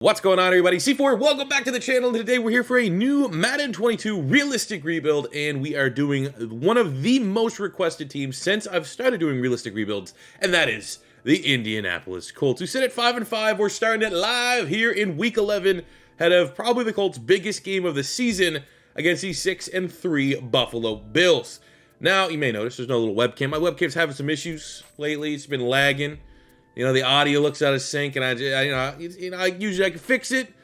What's going on, everybody? C4, welcome back to the channel. Today we're here for a new Madden 22 realistic rebuild, and we are doing one of the most requested teams since I've started doing realistic rebuilds, and that is the Indianapolis Colts, who sit at 5-5. We're starting it live here in Week 11, ahead of probably the Colts' biggest game of the season against the 6-3 Buffalo Bills. Now, you may notice there's no little webcam. My webcam's having some issues lately. It's been lagging. You know, the audio looks out of sync, and I usually I can fix it.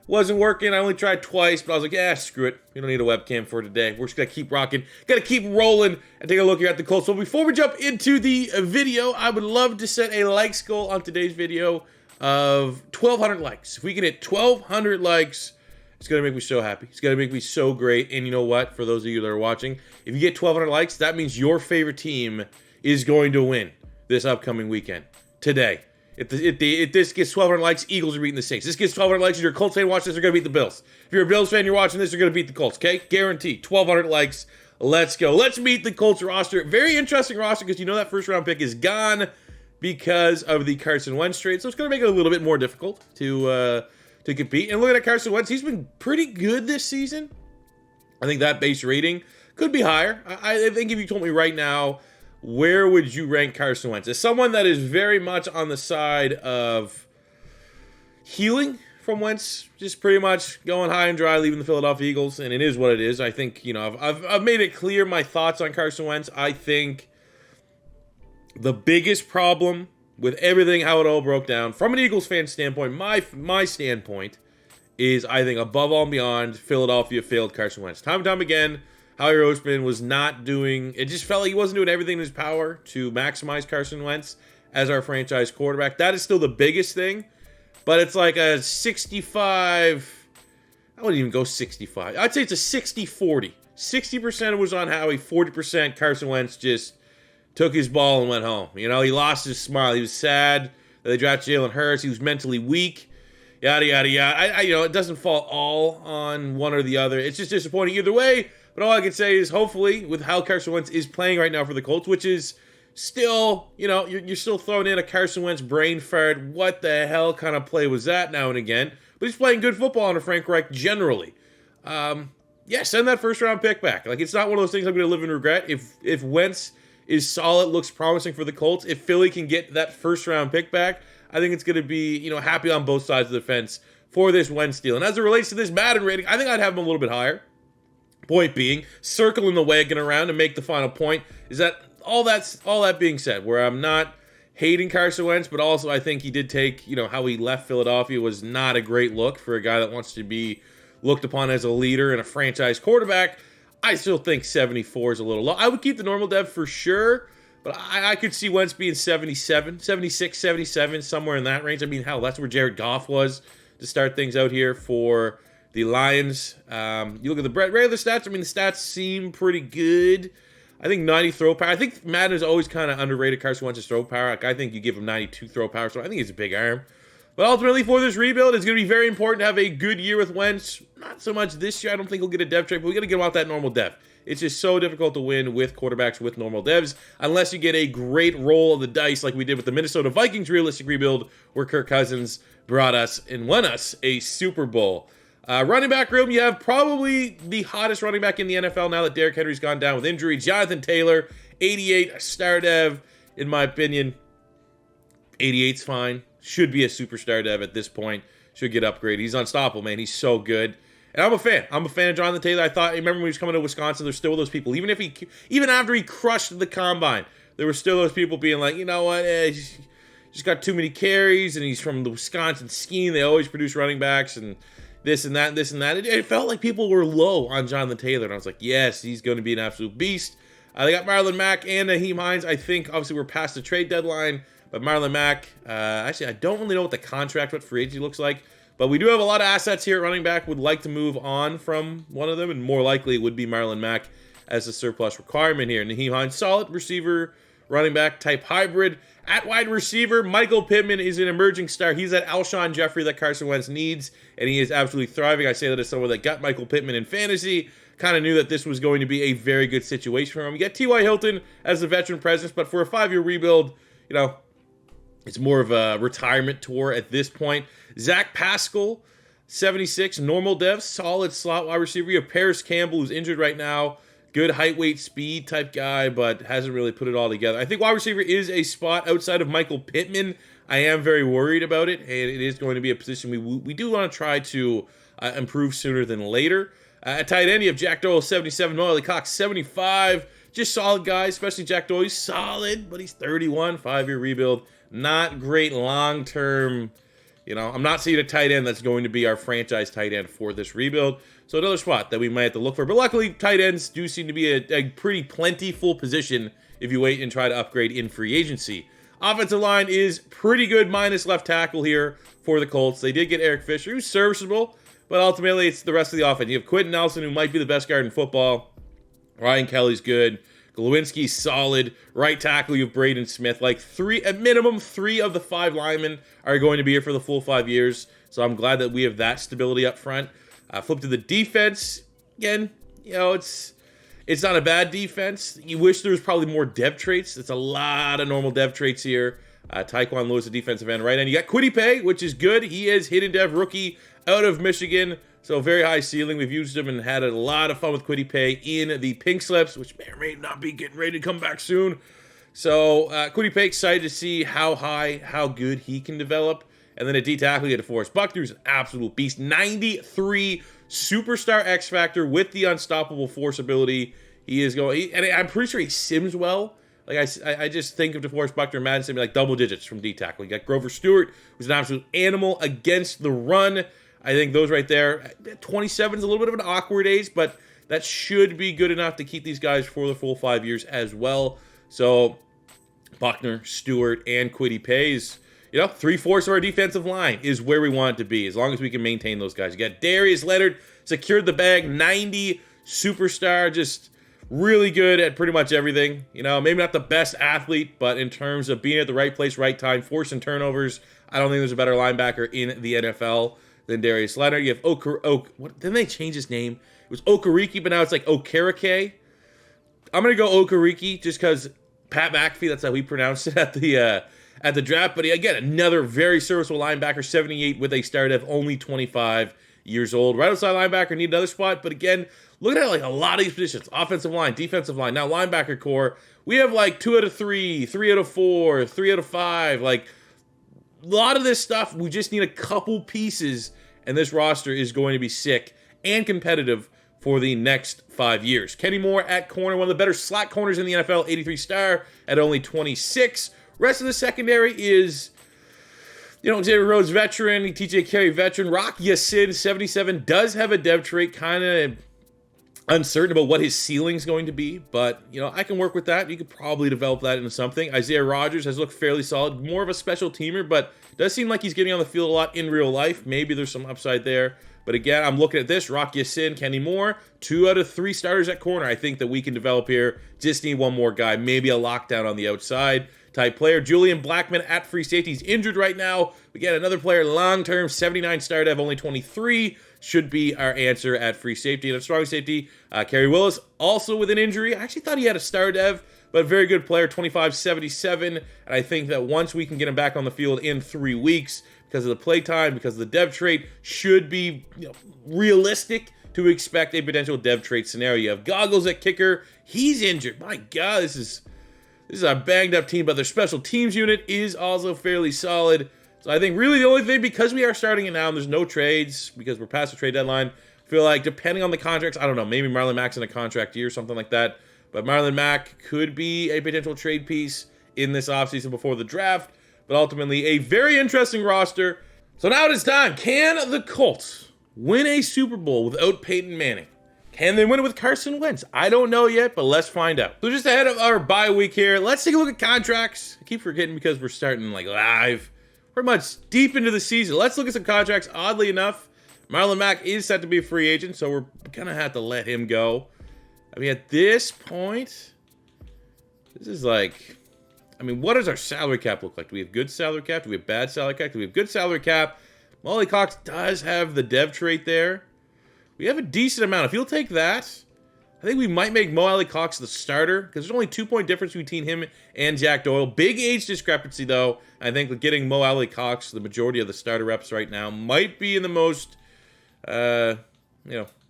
Wasn't working. I only tried twice, but I was like, yeah, screw it. You don't need a webcam for today. We're just gonna keep rocking, gotta keep rolling, and take a look here at the Colts. So before we jump into the video, I would love to set a likes goal on today's video of 1,200 likes. If we can hit 1,200 likes, it's gonna make me so happy. It's gonna make me so great. And you know what? For those of you that are watching, if you get 1,200 likes, that means your favorite team is going to win this upcoming weekend. Today. If this gets 1,200 likes, Eagles are beating the Saints. This gets 1,200 likes, if you're a Colts fan watching this, they're going to beat the Bills. If you're a Bills fan, you're watching this, they're going to beat the Colts, okay? Guaranteed. 1,200 likes. Let's go. Let's meet the Colts roster. Very interesting roster because you know that first-round pick is gone because of the Carson Wentz trade. So it's going to make it a little bit more difficult to compete. And look at Carson Wentz. He's been pretty good this season. I think that base rating could be higher. I think if you told me right now, where would you rank Carson Wentz? As someone that is very much on the side of healing from Wentz, just pretty much going high and dry, leaving the Philadelphia Eagles, and it is what it is. I think, you know, I've made it clear my thoughts on Carson Wentz. I think the biggest problem with everything, how it all broke down, from an Eagles fan standpoint, my standpoint is, I think, above all and beyond, Philadelphia failed Carson Wentz. Time and time again, Howie Roseman was not doing, it just felt like he wasn't doing everything in his power to maximize Carson Wentz as our franchise quarterback. That is still the biggest thing, but it's like a 65, I wouldn't even go 65. I'd say it's a 60-40. 60% was on Howie, 40% Carson Wentz just took his ball and went home. You know, he lost his smile. He was sad that they drafted Jalen Hurts. He was mentally weak, yada, yada, yada. You know, it doesn't fall all on one or the other. It's just disappointing either way. But all I can say is, hopefully, with how Carson Wentz is playing right now for the Colts, which is still, you know, you're still throwing in a Carson Wentz brain fart. What the hell kind of play was that now and again? But he's playing good football under Frank Reich generally. Yeah, send that first-round pick back. Like, it's not one of those things I'm going to live in regret. If Wentz is solid, looks promising for the Colts, if Philly can get that first-round pick back, I think it's going to be, you know, happy on both sides of the fence for this Wentz deal. And as it relates to this Madden rating, I think I'd have him a little bit higher. Point being, circling the wagon around to make the final point is that all that being said, where I'm not hating Carson Wentz, but also I think he did take, you know, how he left Philadelphia was not a great look for a guy that wants to be looked upon as a leader and a franchise quarterback. I still think 74 is a little low. I would keep the normal dev for sure, but I could see Wentz being 77, 76, 77, somewhere in that range. I mean, hell, that's where Jared Goff was to start things out here for the Lions. You look at the regular stats. I mean, the stats seem pretty good. I think 90 throw power. I think Madden has always kind of underrated Carson Wentz's throw power. Like, I think you give him 92 throw power, so I think he's a big arm. But ultimately, for this rebuild, it's going to be very important to have a good year with Wentz. Not so much this year. I don't think he'll get a dev trade, but we got to get him out that normal dev. It's just so difficult to win with quarterbacks with normal devs unless you get a great roll of the dice like we did with the Minnesota Vikings realistic rebuild, where Kirk Cousins brought us and won us a Super Bowl. Running back room, you have probably the hottest running back in the NFL now that Derrick Henry's gone down with injury. Jonathan Taylor, 88, star dev, in my opinion. 88's fine. Should be a superstar dev at this point. Should get upgraded. He's unstoppable, man. He's so good. And I'm a fan. I'm a fan of Jonathan Taylor. I remember when he was coming to Wisconsin, there's still those people. Even after he crushed the combine, there were still those people being like, you know what, he's just got too many carries, and he's from the Wisconsin scheme. They always produce running backs, and this and that, and this and that. It felt like people were low on Jonathan Taylor, and I was like, yes, he's going to be an absolute beast. They got Marlon Mack and Naheem Hines. I think, obviously, we're past the trade deadline, but Marlon Mack, actually, I don't really know what the contract, what free agency looks like, but we do have a lot of assets here at running back. Would like to move on from one of them, and more likely it would be Marlon Mack as a surplus requirement here. Naheem Hines, solid receiver, running back type hybrid. At wide receiver, Michael Pittman is an emerging star. He's that Alshon Jeffrey that Carson Wentz needs, and he is absolutely thriving. I say that as someone that got Michael Pittman in fantasy, kind of knew that this was going to be a very good situation for him. You get T.Y. Hilton as the veteran presence, but for a 5-year rebuild, you know, It's more of a retirement tour at this point. Zach Pascal, 76, normal dev, solid slot wide receiver. You have Paris Campbell, who's injured right now. Good height, weight, speed type guy, but hasn't really put it all together. I think wide receiver is a spot outside of Michael Pittman. I am very worried about it, and it is going to be a position we do want to try to improve sooner than later. At tight end, you have Jack Doyle, 77, Noah Cox, 75. Just solid guys, especially Jack Doyle. He's solid, but he's 31, 5-year rebuild. Not great long-term. You know, I'm not seeing a tight end that's going to be our franchise tight end for this rebuild. So another spot that we might have to look for. But luckily, tight ends do seem to be a pretty plentiful position if you wait and try to upgrade in free agency. Offensive line is pretty good minus left tackle here for the Colts. They did get Eric Fisher, who's serviceable, but ultimately it's the rest of the offense. You have Quentin Nelson, who might be the best guard in football. Ryan Kelly's good. Glowinski's solid. Right tackle, you have Braden Smith. Like at minimum, 3 of the 5 linemen are going to be here for the full 5 years. So I'm glad that we have that stability up front. Flip to the defense. Again, you know, it's not a bad defense. You wish there was probably more dev traits. It's a lot of normal dev traits here. Tyquan Lewis, a defensive end, right end. You got Kwity Paye, which is good. He is hidden dev rookie out of Michigan. So very high ceiling. We've used him and had a lot of fun with Kwity Paye in the pink slips, which may or may not be getting ready to come back soon. So Kwity Paye, excited to see how good he can develop. And then at D-tackle, you get DeForest Buckner, who's an absolute beast. 93 superstar X Factor with the unstoppable force ability. He is going, and I'm pretty sure he sims well. Like I just think of DeForest Buckner, Madden simming like double digits from D-tackle. You got Grover Stewart, who's an absolute animal against the run. I think those right there, 27 is a little bit of an awkward age, but that should be good enough to keep these guys for the full 5 years as well. So Buckner, Stewart, and Kwity Paye's, 3/4 of our defensive line is where we want it to be, as long as we can maintain those guys. You got Darius Leonard, secured the bag, 90 superstar, just really good at pretty much everything. Maybe not the best athlete, but in terms of being at the right place, right time, forcing turnovers, I don't think there's a better linebacker in the NFL than Darius Leonard. You have what didn't they change his name? It was Okereke, but now it's like Okereke. I'm gonna go Okereke just because Pat McAfee, that's how he pronounced it at the draft. But again, another very serviceable linebacker, 78 with a start of only 25 years old. Right outside linebacker, need another spot. But again, look at like a lot of these positions: offensive line, defensive line, now linebacker core. We have like 2 out of 3, 3 out of 4, 3 out of 5. Like a lot of this stuff, we just need a couple pieces, and this roster is going to be sick and competitive for the next 5 years. Kenny Moore at corner, one of the better slot corners in the NFL, 83 star at only 26. Rest of the secondary is, Xavier Rhodes veteran, TJ Carey veteran. Rock Yassin, 77, does have a dev trait, kind of uncertain about what his ceiling is going to be, but, I can work with that. You could probably develop that into something. Isaiah Rodgers has looked fairly solid, more of a special teamer, but does seem like he's getting on the field a lot in real life. Maybe there's some upside there. But again, I'm looking at this. Rock Yassin, Kenny Moore, 2 out of 3 starters at corner. I think that we can develop here. Just need one more guy, maybe a lockdown on the outside type player. Julian Blackmon at free safety. He's injured right now. We get another player long-term, 79 star dev, only 23. Should be our answer at free safety. And at strong safety, Kerry Willis, also with an injury. I actually thought he had a star dev, but very good player, 25, 77. And I think that once we can get him back on the field in 3 weeks, because of the play time, because of the dev trait, should be realistic to expect a potential dev trait scenario. You have Goggles at kicker. He's injured. My God, this is a banged up team, but their special teams unit is also fairly solid. So I think really the only thing, because we are starting it now and there's no trades, because we're past the trade deadline, I feel like depending on the contracts, I don't know, maybe Marlon Mack's in a contract year, something like that. But Marlon Mack could be a potential trade piece in this offseason before the draft. But ultimately, a very interesting roster. So now it is time. Can the Colts win a Super Bowl without Peyton Manning? Can they win it with Carson Wentz? I don't know yet, but let's find out. So just ahead of our bye week here, let's take a look at contracts. I keep forgetting because we're starting live. Pretty much deep into the season. Let's look at some contracts. Oddly enough, Marlon Mack is set to be a free agent, so we're going to have to let him go. I mean, at this point, this is what does our salary cap look like? Do we have good salary cap? Do we have bad salary cap? Do we have good salary cap? Molly Cox does have the dev trait there. We have a decent amount. If you'll take that, I think we might make Mo Alley Cox the starter because there's only 2-point difference between him and Jack Doyle. Big age discrepancy, though. I think with getting Mo Alley Cox, the majority of the starter reps right now, might be in the most,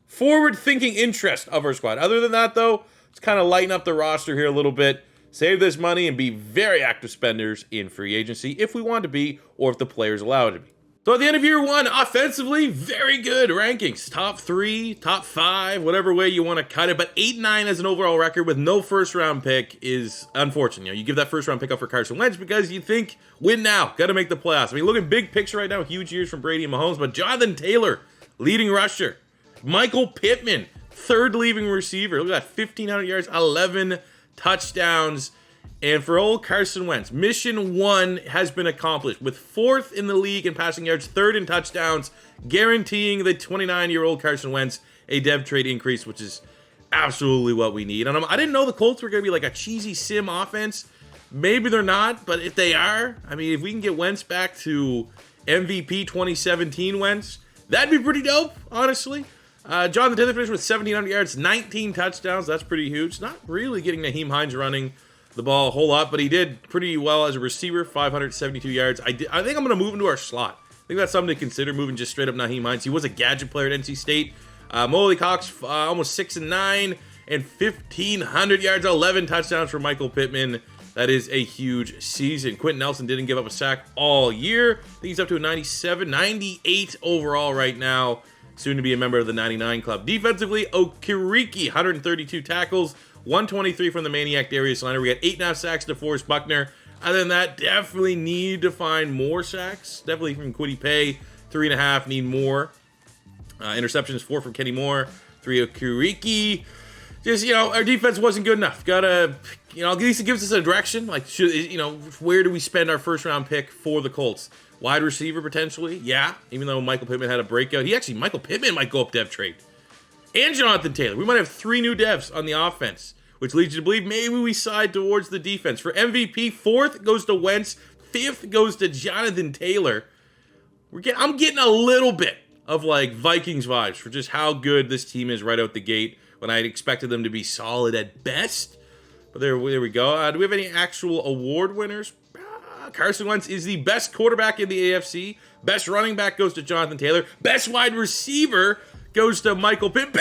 forward-thinking interest of our squad. Other than that, though, let's kind of lighten up the roster here a little bit, save this money, and be very active spenders in free agency if we want to be, or if the players allow it to be. So at the end of year one, offensively, very good rankings. Top 3, top 5, whatever way you want to cut it. But 8-9 as an overall record with no first-round pick is unfortunate. You give that first-round pick up for Carson Wentz because you think, win now, got to make the playoffs. I mean, look at big picture right now, huge years from Brady and Mahomes. But Jonathan Taylor, leading rusher. Michael Pittman, third leading receiver. Look at that, 1,500 yards, 11 touchdowns. And for old Carson Wentz, mission 1 has been accomplished with 4th in the league in passing yards, 3rd in touchdowns, guaranteeing the 29-year-old Carson Wentz a dev trade increase, which is absolutely what we need. And I didn't know the Colts were going to be like a cheesy sim offense. Maybe they're not, but if they are, I mean, if we can get Wentz back to MVP 2017 Wentz, that'd be pretty dope, honestly. Jonathan Taylor finished with 1,700 yards, 19 touchdowns. That's pretty huge. Not really getting Naheem Hines running the ball a whole lot, but he did pretty well as a receiver, 572 yards. I think I'm going to move into our slot. I think that's something to consider, moving just straight up Naheem Hines. He was a gadget player at NC State. Mo Alley Cox, almost 6-9, and 1,500 yards, 11 touchdowns for Michael Pittman. That is a huge season. Quentin Nelson didn't give up a sack all year. I think he's up to a 97, 98 overall right now. Soon to be a member of the 99 club. Defensively, Okereke, 132 tackles, 123 from the Maniac Darius Leonard. We got 8.5 sacks to Forrest Buckner. Other than that, definitely need to find more sacks. Definitely from Kwity Paye, 3.5, need more. Interceptions, 4 from Kenny Moore, 3 Okereke. Just, our defense wasn't good enough. Gotta, at least it gives us a direction. Like, where do we spend our first-round pick for the Colts? Wide receiver, potentially? Yeah, even though Michael Pittman had a breakout. Michael Pittman might go up dev trade. And Jonathan Taylor. We might have 3 new devs on the offense, which leads you to believe maybe we side towards the defense. For MVP, 4th goes to Wentz, 5th goes to Jonathan Taylor. I'm getting a little bit of, Vikings vibes for just how good this team is right out the gate, when I expected them to be solid at best. But there we go. Do we have any actual award winners? Carson Wentz is the best quarterback in the AFC. Best running back goes to Jonathan Taylor. Best wide receiver goes to Michael Pitt.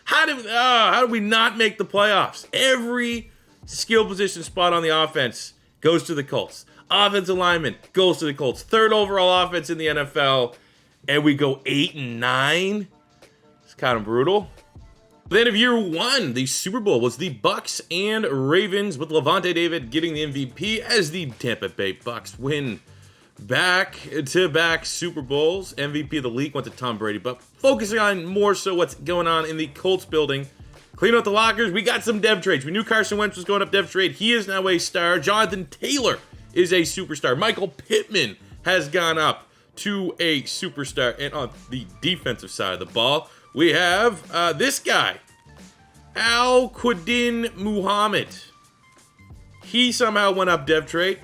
How did we not make the playoffs? Every skill position spot on the offense goes to the Colts. Offensive lineman goes to the Colts. 3rd overall offense in the NFL. And we go 8-9. It's kind of brutal. Then of year 1, the Super Bowl was the Bucks and Ravens, with Levante David getting the MVP as the Tampa Bay Bucks win back-to-back Super Bowls. MVP of the league went to Tom Brady, but focusing on more so what's going on in the Colts building. Clean out the lockers. We got some dev trades. We knew Carson Wentz was going up dev trade. He is now a star. Jonathan Taylor is a superstar. Michael Pittman has gone up to a superstar. And on the defensive side of the ball, we have this guy, Al-Quadin Muhammad. He somehow went up dev trade.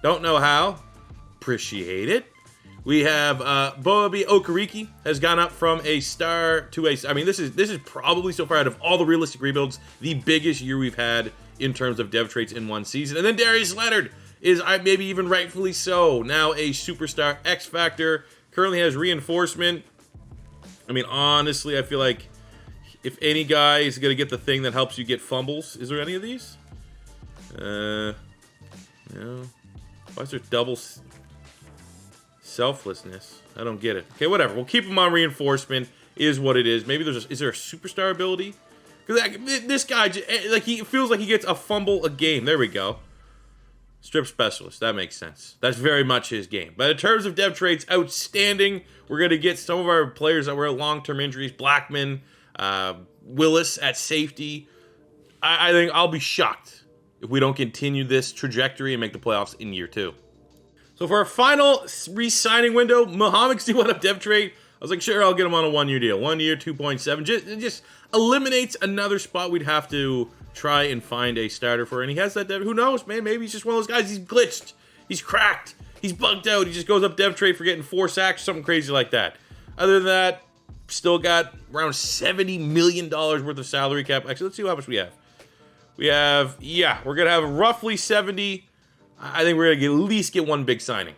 Don't know how. Appreciate it. We have Boabi Okereke has gone up from a star to a. I mean, this is probably so far out of all the realistic rebuilds the biggest year we've had in terms of dev trades in one season. And then Darius Leonard is, maybe even rightfully so, now a superstar X Factor. Currently has reinforcement. I mean, honestly, I feel like if any guy is going to get the thing that helps you get fumbles, is there any of these? No. Why is there double selflessness? I don't get it. Okay, whatever. We'll keep him on reinforcement. Is what it is. Maybe is there a superstar ability? Because this guy, he feels like he gets a fumble a game. There we go. Strip specialist. That makes sense. That's very much his game. But in terms of dev trades, outstanding. We're going to get some of our players that were long-term injuries. Blackman, Willis at safety. I think I'll be shocked if we don't continue this trajectory and make the playoffs in year 2. So for our final re-signing window, Muhammad still went up dev trade. I was like, sure, I'll get him on a 1-year deal. 1 year, 2.7. It just eliminates another spot we'd have to try and find a starter for. And he has that dev. Who knows, man? Maybe he's just one of those guys. He's glitched. He's cracked. He's bugged out. He just goes up dev trade for getting 4 sacks, something crazy like that. Other than that, still got around $70 million worth of salary cap. Actually, let's see how much we have. Yeah, we're going to have roughly 70. I think we're going to at least get one big signing.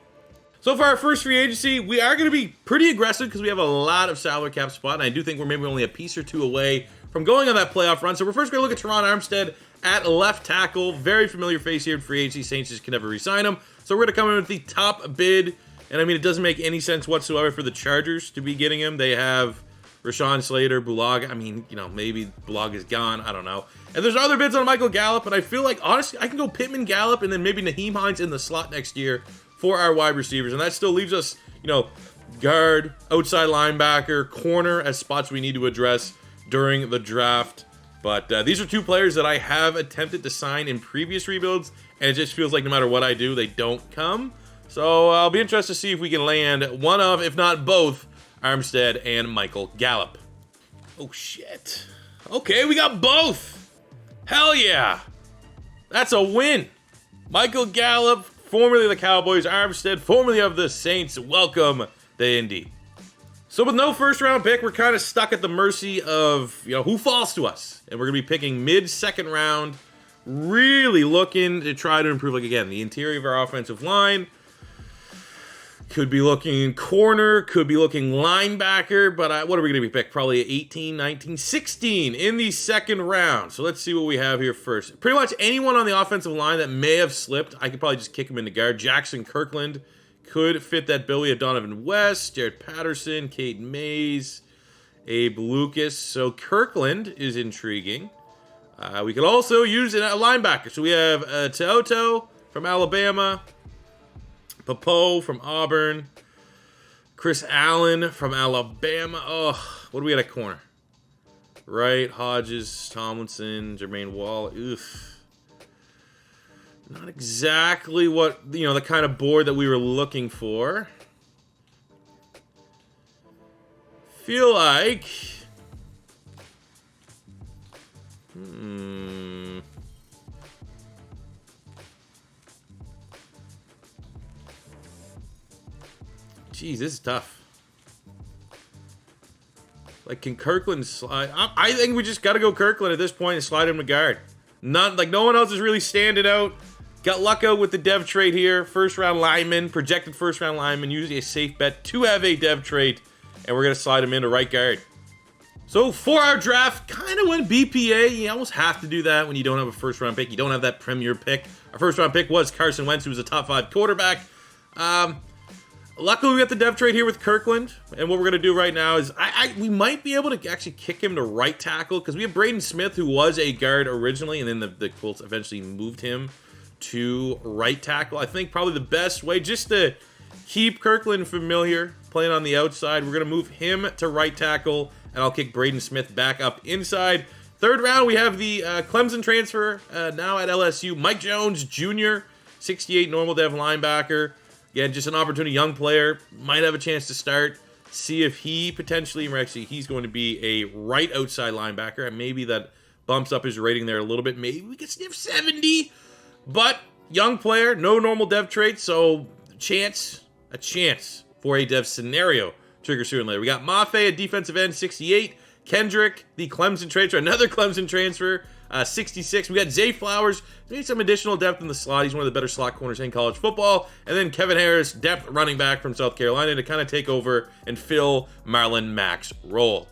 So for our first free agency, we are going to be pretty aggressive because we have a lot of salary cap spot, and I do think we're maybe only a piece or two away from going on that playoff run. So we're first going to look at Teron Armstead at left tackle. Very familiar face here in free agency. Saints just can never re-sign him. So we're going to come in with the top bid, and I mean, it doesn't make any sense whatsoever for the Chargers to be getting him. They have Rashawn Slater, Bulag. I mean, you know, maybe Bulag is gone. I don't know. And there's other bids on Michael Gallup, but I feel like, honestly, I can go Pittman, Gallup, and then maybe Naheem Hines in the slot next year for our wide receivers. And that still leaves us, you know, guard, outside linebacker, corner as spots we need to address during the draft. But these are two players that I have attempted to sign in previous rebuilds, and it just feels like no matter what I do, they don't come. So I'll be interested to see if we can land one of, if not both, Armstead and Michael Gallup. Oh, shit. Okay, we got both. Hell yeah. That's a win. Michael Gallup, formerly of the Cowboys, Armstead, formerly of the Saints. Welcome to Indy. So with no first round pick, we're kind of stuck at the mercy of, you know, who falls to us. And we're going to be picking mid-second round, really looking to try to improve, like, again, the interior of our offensive line. Could be looking corner, could be looking linebacker, but what are we going to be picked? Probably 18, 19, 16 in the second round. So let's see what we have here first. Pretty much anyone on the offensive line that may have slipped, I could probably just kick him into guard. Jackson Kirkland could fit that bill. We have Donovan West, Jared Patterson, Kate Mays, Abe Lucas. So Kirkland is intriguing. We could also use a linebacker. So we have Teoto from Alabama, Papo from Auburn, Chris Allen from Alabama. Oh, what do we got at corner? Right, Hodges, Tomlinson, Jermaine Wall. Oof. Not exactly what, you know, the kind of board that we were looking for. Feel like... Jeez, this is tough. Like, can Kirkland slide? I think we just got to go Kirkland at this point and slide him to guard. Not like no one else is really standing out. Got luck out with the dev trade here. First round lineman, projected first round lineman, usually a safe bet to have a dev trade, and we're gonna slide him into right guard. So for our draft, kind of went BPA. You almost have to do that when you don't have a first round pick. You don't have that premier pick. Our first round pick was Carson Wentz, who was a top 5 quarterback. Luckily, we got the dev trade here with Kirkland, and what we're going to do right now is we might be able to actually kick him to right tackle, because we have Braden Smith, who was a guard originally, and then the Colts eventually moved him to right tackle. I think probably the best way, just to keep Kirkland familiar, playing on the outside, we're going to move him to right tackle, and I'll kick Braden Smith back up inside. Third round, we have the Clemson transfer, now at LSU, Mike Jones Jr., 68 normal dev linebacker. Again, just an opportunity, young player, might have a chance to start, see if he potentially, or actually he's going to be a right outside linebacker, and maybe that bumps up his rating there a little bit. Maybe we could sniff 70, but young player, no normal dev trait, so a chance for a dev scenario trigger sooner than later. We got Mafe, a defensive end, 68, Kendrick, the Clemson transfer, another Clemson transfer, 66. We got Zay Flowers. We need some additional depth in the slot. He's one of the better slot corners in college football. And then Kevin Harris, depth running back from South Carolina, to kind of take over and fill Marlon Mack's role.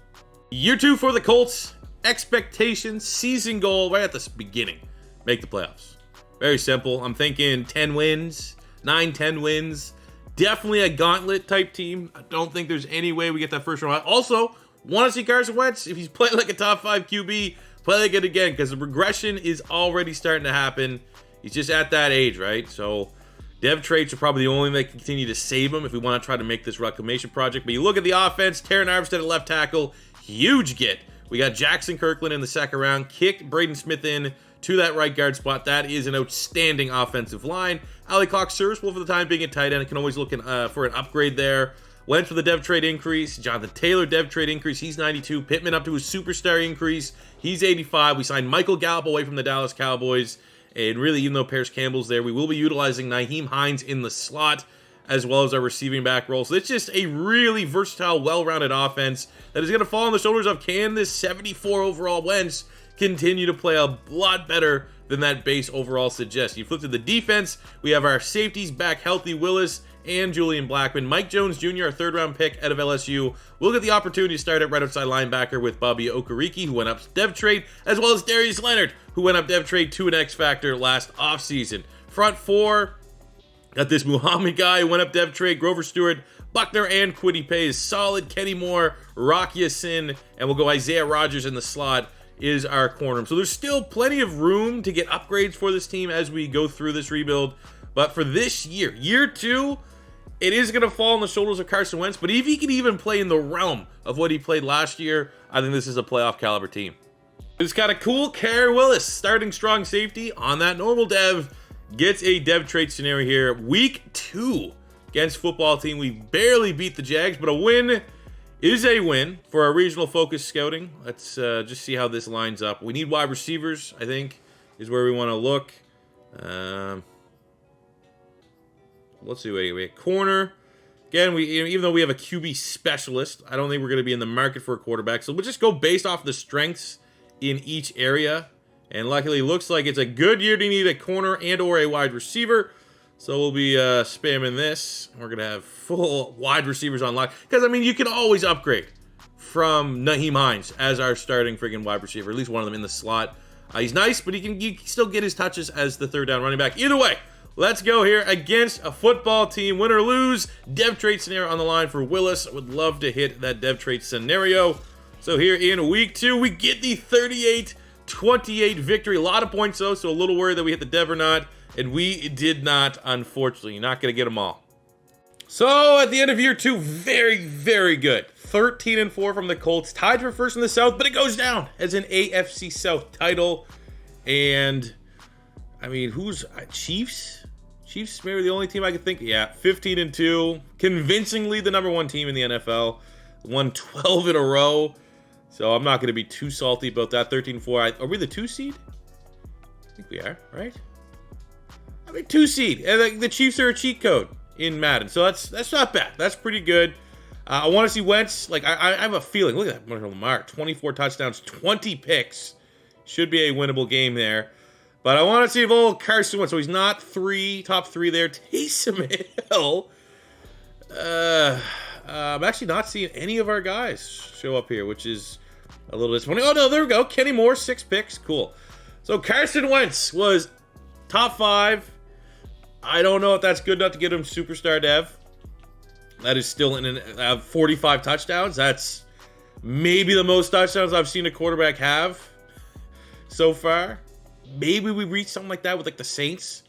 Year 2 for the Colts. Expectations, season goal right at the beginning. Make the playoffs. Very simple. I'm thinking 10 wins, 9-10 wins. Definitely a gauntlet type team. I don't think there's any way we get that first round. Also, want to see Carson Wentz. If he's playing like a top 5 QB, play like it again, because the regression is already starting to happen. He's just at that age, right? So dev traits are probably the only thing that can continue to save him if we want to try to make this reclamation project. But you look at the offense, Teron Armstead at left tackle, huge get. We got Jackson Kirkland in the second round, kicked Braden Smith in to that right guard spot. That is an outstanding offensive line. Ali Clark serviceable for the time being at tight end. It can always look for an upgrade there. Went for the dev trade increase. Jonathan Taylor dev trade increase. He's 92. Pittman up to his superstar increase. He's 85. We signed Michael Gallup away from the Dallas Cowboys. And really, even though Paris Campbell's there, we will be utilizing Naheem Hines in the slot. as well as our receiving back role. So it's just a really versatile, well-rounded offense that is going to fall on the shoulders of, can this 74 overall Wentz continue to play a lot better than that base overall suggests. You flip to the defense, we have our safeties back healthy, Willis and Julian Blackman. Mike Jones Jr., a third-round pick out of LSU, will get the opportunity to start at right outside linebacker with Bobby Okereke, who went up dev trade, as well as Darius Leonard, who went up dev trade to an X Factor last offseason. Front four, got this Muhammad guy who went up dev trade, Grover Stewart, Buckner, and Kwity Paye is solid. Kenny Moore, Rock Ya-Sin, and we'll go Isaiah Rodgers in the slot is our corner. So there's still plenty of room to get upgrades for this team as we go through this rebuild. But for this year, year 2, it is going to fall on the shoulders of Carson Wentz. But if he can even play in the realm of what he played last year, I think this is a playoff caliber team. It's kind of cool. Karen Willis, starting strong safety on that normal dev, gets a dev trade scenario here. Week 2 against football team. We barely beat the Jags, but a win is a win for our regional focus scouting. Let's just see how this lines up. We need wide receivers, I think, is where we want to look. Let's see. Wait. Corner. Again, even though we have a QB specialist, I don't think we're going to be in the market for a quarterback. So we'll just go based off the strengths in each area. And luckily, it looks like it's a good year to need a corner and or a wide receiver. So we'll be spamming this. We're going to have full wide receivers on lock. Because, I mean, you can always upgrade from Nyheim Hines as our starting friggin' wide receiver. At least one of them in the slot. He's nice, but you can still get his touches as the third down running back. Either way, let's go here against a football team. Win or lose, dev trade scenario on the line for Willis. I would love to hit that dev trade scenario. So here in week 2, we get the 38-28 victory. A lot of points, though, so a little worried that we hit the dev or not. And we did not, unfortunately. You're not going to get them all. So, at the end of year 2, very, very good. 13-4 from the Colts. Tied for first in the South, but it goes down as an AFC South title. And, I mean, who's... Chiefs? Chiefs maybe the only team I could think... Yeah, 15-2. Convincingly the number 1 team in the NFL. Won 12 in a row. So, I'm not going to be too salty about that. 13-4. Are we the 2 seed? I think we are, right? I mean, 2 seed, and the Chiefs are a cheat code in Madden, so that's not bad. That's pretty good. I want to see Wentz. Like I have a feeling. Look at that, Lamar, 24 touchdowns, 20 picks, should be a winnable game there. But I want to see if old Carson Wentz. So he's not top three there. Taysom Hill. I'm actually not seeing any of our guys show up here, which is a little disappointing. Oh no, there we go. Kenny Moore, 6 picks, cool. So Carson Wentz was top 5. I don't know if that's good enough to get him superstar dev. That is still in 45 touchdowns. That's maybe the most touchdowns I've seen a quarterback have so far. Maybe we reach something like that with like the Saints.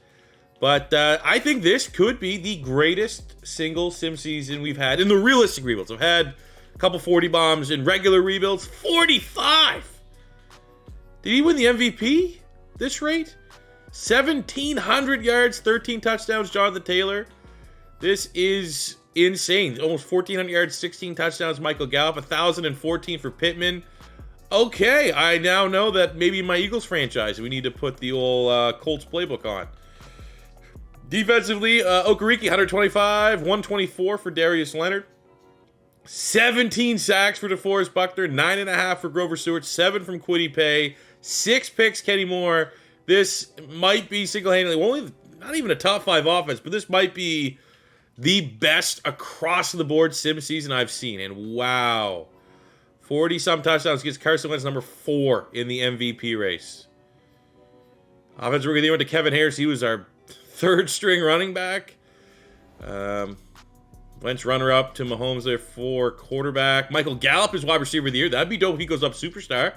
But I think this could be the greatest single sim season we've had in the realistic rebuilds. I've had a couple 40 bombs in regular rebuilds. 45! Did he win the MVP this rate? 1,700 yards, 13 touchdowns, Jonathan Taylor. This is insane. Almost 1,400 yards, 16 touchdowns, Michael Gallup. 1,014 for Pittman. Okay, I now know that maybe my Eagles franchise, we need to put the old Colts playbook on. Defensively, Okereke, 125, 124 for Darius Leonard. 17 sacks for DeForest Buckner, 9.5 for Grover Stewart, 7 from Kwity Paye, 6 picks, Kenny Moore. This might be single-handedly, not even a top 5 offense, but this might be the best across-the-board sim season I've seen. And wow, 40-some touchdowns gets Carson Wentz number 4 in the MVP race. Offensive Rookie of the Year went to Kevin Harris. He was our 3rd-string running back. Wentz runner-up to Mahomes there for quarterback. Michael Gallup is wide receiver of the year. That'd be dope if he goes up superstar.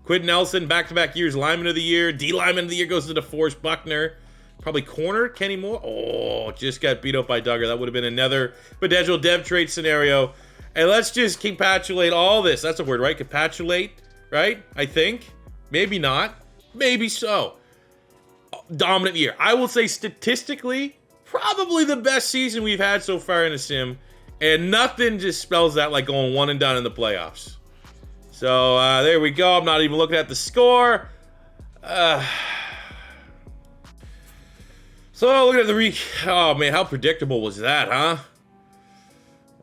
Quentin Nelson, back-to-back years, lineman of the year. D-lineman of the year goes to DeForest Buckner. Probably corner, Kenny Moore. Oh, just got beat up by Duggar. That would have been another potential dev trade scenario. And let's just capitulate all this. That's a word, right? Capitulate, right? I think. Maybe not. Maybe so. Dominant year. I will say statistically, probably the best season we've had so far in a sim. And nothing just spells that like going 1 and done in the playoffs. So there we go. I'm not even looking at the score. So look at oh man, how predictable was that,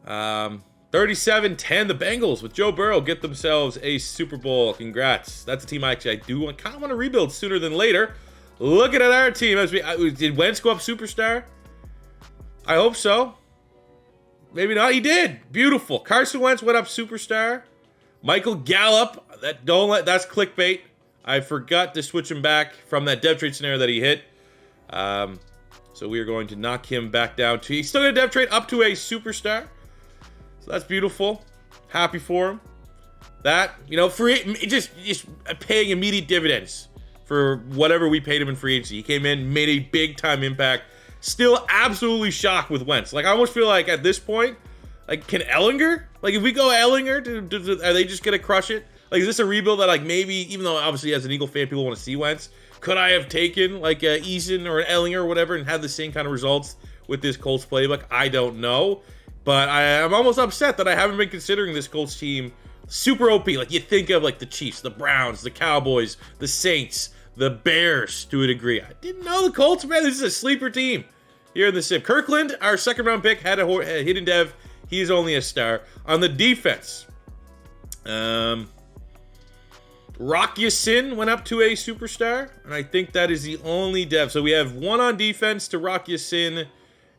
huh? 37-10, the Bengals with Joe Burrow get themselves a Super Bowl. Congrats. That's a team I do kind of want to rebuild sooner than later. Looking at our team, did Wentz go up superstar? I hope so. Maybe not. He did. Beautiful. Carson Wentz went up superstar. Michael Gallup. That's clickbait. I forgot to switch him back from that depth trade scenario that he hit. So we are going to knock him back down to. He's still got a depth trade up to a superstar. So that's beautiful. Happy for him. That, just paying immediate dividends for whatever we paid him in free agency. He came in, made a big time impact. Still absolutely shocked with Wentz. Like, I almost feel like at this point, like, can Ellinger? Like, if we go Ellinger, are they just going to crush it? Like, is this a rebuild that, like, maybe, even though obviously as an Eagle fan, people want to see Wentz, could I have taken, like, Eason or an Ellinger or whatever and had the same kind of results with this Colts playbook? I don't know. But I'm almost upset that I haven't been considering this Colts team super OP. Like, you think of, like, the Chiefs, the Browns, the Cowboys, the Saints, the Bears to a degree. I didn't know the Colts, man. This is a sleeper team here in the Sim. Kirkland, our second-round pick, had a hidden dev. He's only a star. On the defense, Rock Ya-Sin went up to a superstar, and I think that is the only dev. So we have one on defense to Rock Ya-Sin,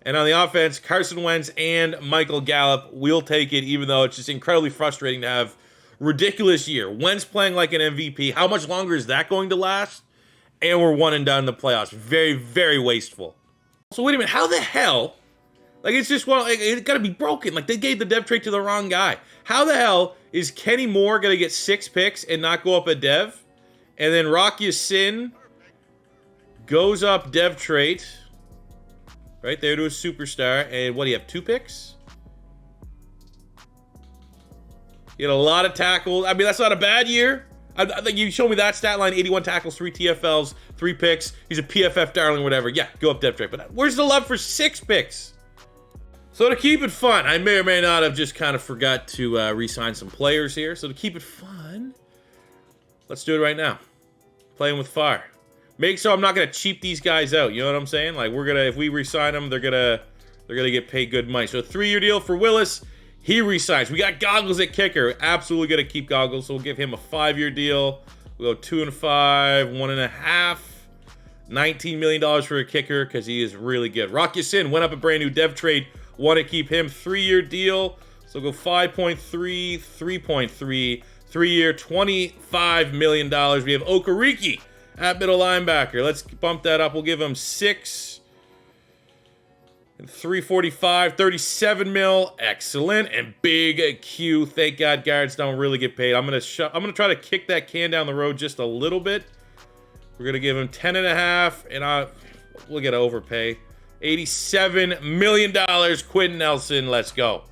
and on the offense, Carson Wentz and Michael Gallup. We'll take it, even though it's just incredibly frustrating to have ridiculous year. Wentz playing like an MVP. How much longer is that going to last? And we're one and done in the playoffs. Very, very wasteful. So wait a minute, how the hell? Like, it's just, well, it got to be broken. Like, they gave the dev trait to the wrong guy. How the hell is Kenny Moore going to get 6 picks and not go up a dev? And then Rock Ya-Sin goes up dev trait right there to a superstar. And what do you have, 2 picks? You had a lot of tackles. I mean, that's not a bad year. I think you showed me that stat line, 81 tackles, 3 TFLs, 3 picks. He's a PFF darling, whatever. Yeah, go up dev trait. But where's the love for 6 picks? So to keep it fun, I may or may not have just kind of forgot to re-sign some players here. So to keep it fun, let's do it right now. Playing with fire. Make so I'm not gonna cheap these guys out. You know what I'm saying? Like, if we re-sign them, they're gonna get paid good money. So a 3-year deal for Willis. He re-signs. We got Goggles at kicker. Absolutely gonna keep Goggles. So we'll give him a 5-year deal. We'll go 2 and 5, 1.5. $19 million for a kicker because he is really good. Rock Ya-Sin went up a brand new dev trade. Want to keep him, 3-year deal. So go 5.3, 3.3, 3-year, $25 million. We have Okereke at middle linebacker. Let's bump that up. We'll give him 6 and 345, 37 mil. Excellent. And big Q. Thank God guards don't really get paid. I'm gonna try to kick that can down the road just a little bit. We're gonna give him 10.5, and we'll get overpay. $87 million, Quentin Nelson. Let's go.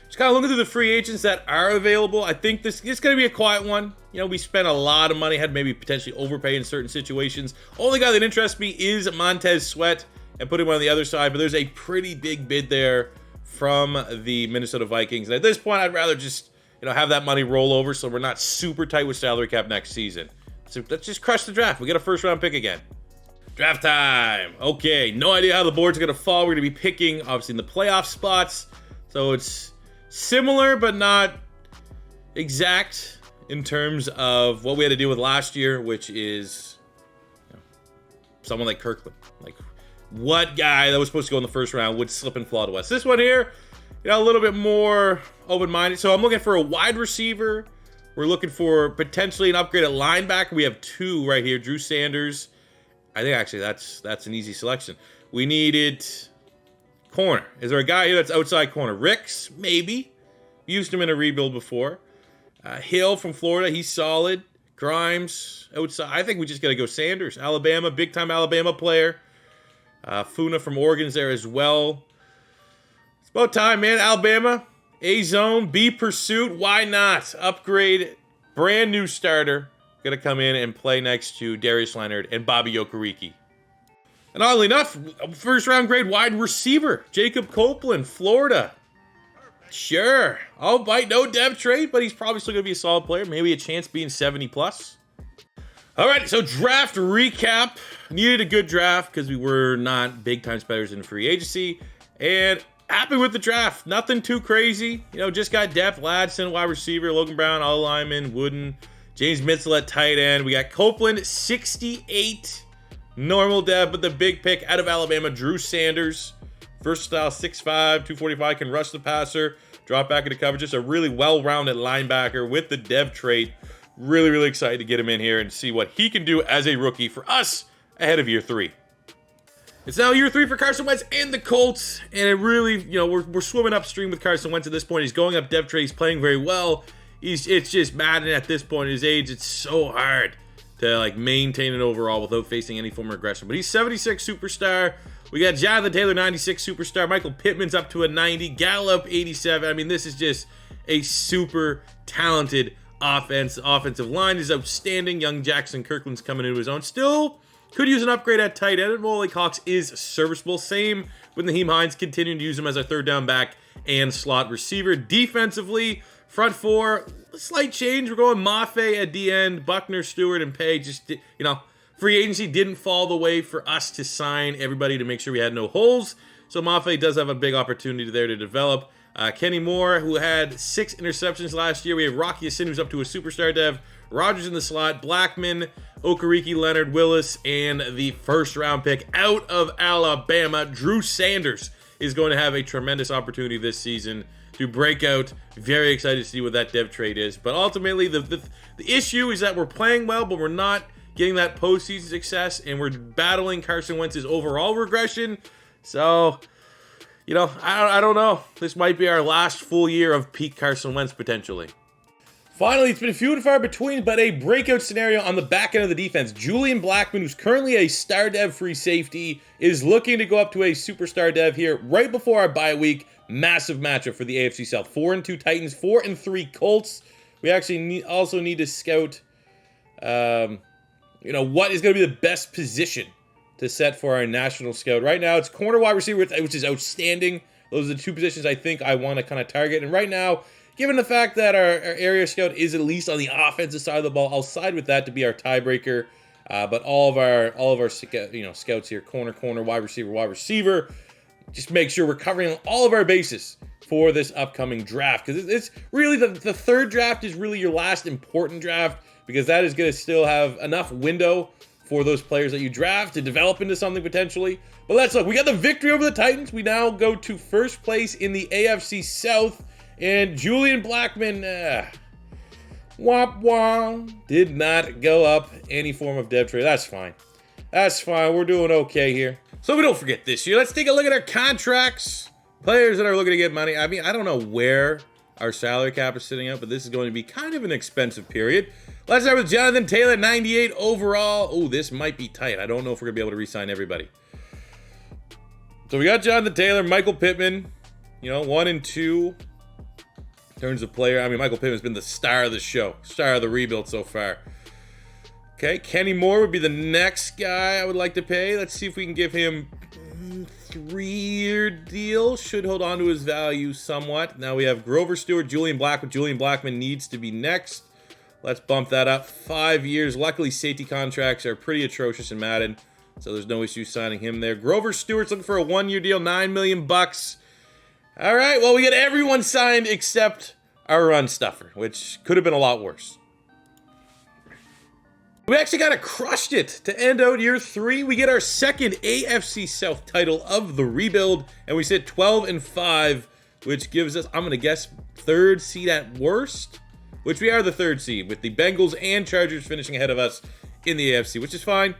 Just kind of looking through the free agents that are available. I think this is going to be a quiet one. You know, we spent a lot of money, had maybe potentially overpay in certain situations. Only guy that interests me is Montez Sweat, and put him on the other side. But there's a pretty big bid there from the Minnesota Vikings. And at this point, I'd rather just, have that money roll over so we're not super tight with salary cap next season. So let's just crush the draft. We get a first-round pick again. Draft time. Okay, no idea how the board's going to fall. We're going to be picking, obviously, in the playoff spots. So it's similar, but not exact in terms of what we had to deal with last year, which is someone like Kirkland. Like, what guy that was supposed to go in the first round would slip and fall to us? This one here, a little bit more open-minded. So I'm looking for a wide receiver. We're looking for potentially an upgrade at linebacker. We have 2 right here. Drew Sanders. I think actually that's an easy selection. We needed corner. Is there a guy here that's outside corner? Ricks, maybe. Used him in a rebuild before. Hill from Florida, he's solid. Grimes, outside. I think we just got to go Sanders. Alabama, big-time Alabama player. Funa from Oregon's there as well. It's about time, man. Alabama, A-zone, B pursuit. Why not? Upgrade, brand new starter. Going to come in and play next to Darius Leonard and Bobby Okereke. And oddly enough, first round grade wide receiver, Jacob Copeland, Florida. Sure, I'll bite, no depth trade, but he's probably still going to be a solid player. Maybe a chance being 70 plus. All right, so draft recap. Needed a good draft because we were not big-time spenders in free agency. And happy with the draft. Nothing too crazy. You know, just got depth. Ladson, wide receiver. Logan Brown, all lineman. Wooden. James Mitchell at tight end. We got Copeland, 68. Normal depth, but the big pick out of Alabama, Drew Sanders. Versatile, 6'5", 245, can rush the passer, drop back into coverage. Just a really well-rounded linebacker with the dev trait. Really, really excited to get him in here and see what he can do as a rookie for us ahead of year 3. It's now year 3 for Carson Wentz and the Colts, and it really, you know, we're swimming upstream with Carson Wentz at this point. He's going up dev trait. He's playing very well. It's just Madden at this point. At his age, it's so hard to like maintain an overall without facing any form of aggression. But he's 76 superstar. We got Jonathan Taylor, 96 superstar. Michael Pittman's up to a 90. Gallup, 87. I mean, this is just a super talented offense. Offensive line is outstanding. Young Jackson Kirkland's coming into his own. Still could use an upgrade at tight end. Molly Cox is serviceable. Same with Naheem Hines, continuing to use him as our third down back and slot receiver. Defensively, front four, slight change. We're going Mafe at the end, Buckner, Stewart, and Pay. Just, you know, free agency didn't fall the way for us to sign everybody to make sure we had no holes. So Mafe does have a big opportunity there to develop. Kenny Moore, who had 6 interceptions last year. We have Rocky Sin, who's up to a superstar dev. Rogers in the slot. Blackman, Okereke, Leonard, Willis, and the first-round pick out of Alabama, Drew Sanders, is going to have a tremendous opportunity this season to break out. Very excited to see what that dev trade is. But ultimately, the issue is that we're playing well, but we're not getting that postseason success, and we're battling Carson Wentz's overall regression. So, you know, I don't know. This might be our last full year of peak Carson Wentz, potentially. Finally, it's been few and far between, but a breakout scenario on the back end of the defense. Julian Blackman, who's currently a star dev free safety, is looking to go up to a superstar dev here right before our bye week. Massive matchup for the AFC South. 4-2 Titans, 4-3 Colts. We actually also need to scout, you know, what is going to be the best position to set for our national scout. Right now, it's corner, wide receiver, which is outstanding. Those are the 2 positions I think I want to kind of target. And right now, given the fact that our area scout is at least on the offensive side of the ball, I'll side with that to be our tiebreaker. But all of our scouts here, corner, wide receiver. Just make sure we're covering all of our bases for this upcoming draft, because it's really the third draft is really your last important draft, because that is going to still have enough window for those players that you draft to develop into something potentially. But let's look. We got the victory over the Titans. We now go to first place in the AFC South. And Julian Blackman, womp womp, did not go up any form of dev trade. That's fine. That's fine. We're doing okay here. So we don't forget this year. Let's take a look at our contracts. Players that are looking to get money. I mean, I don't know where our salary cap is sitting at, but this is going to be kind of an expensive period. Let's start with Jonathan Taylor, 98 overall. Oh, this might be tight. I don't know if we're going to be able to re-sign everybody. So we got Jonathan Taylor, Michael Pittman, 1 and 2. In terms of player, I mean, Michael Pittman's been the star of the show, star of the rebuild so far. Okay, Kenny Moore would be the next guy I would like to pay. Let's see if we can give him a 3-year deal. Should hold on to his value somewhat. Now we have Grover Stewart, Julian Blackman. Julian Blackman needs to be next. Let's bump that up. 5 years. Luckily, safety contracts are pretty atrocious in Madden, so there's no issue signing him there. Grover Stewart's looking for a 1-year deal, $9 million. All right, well, we got everyone signed except our run stuffer, which could have been a lot worse. We actually kind of crushed it to end out year 3. We get our second AFC South title of the rebuild, and we sit 12-5, which gives us, I'm going to guess, 3rd seed at worst, which we are the 3rd seed, with the Bengals and Chargers finishing ahead of us in the AFC, which is fine.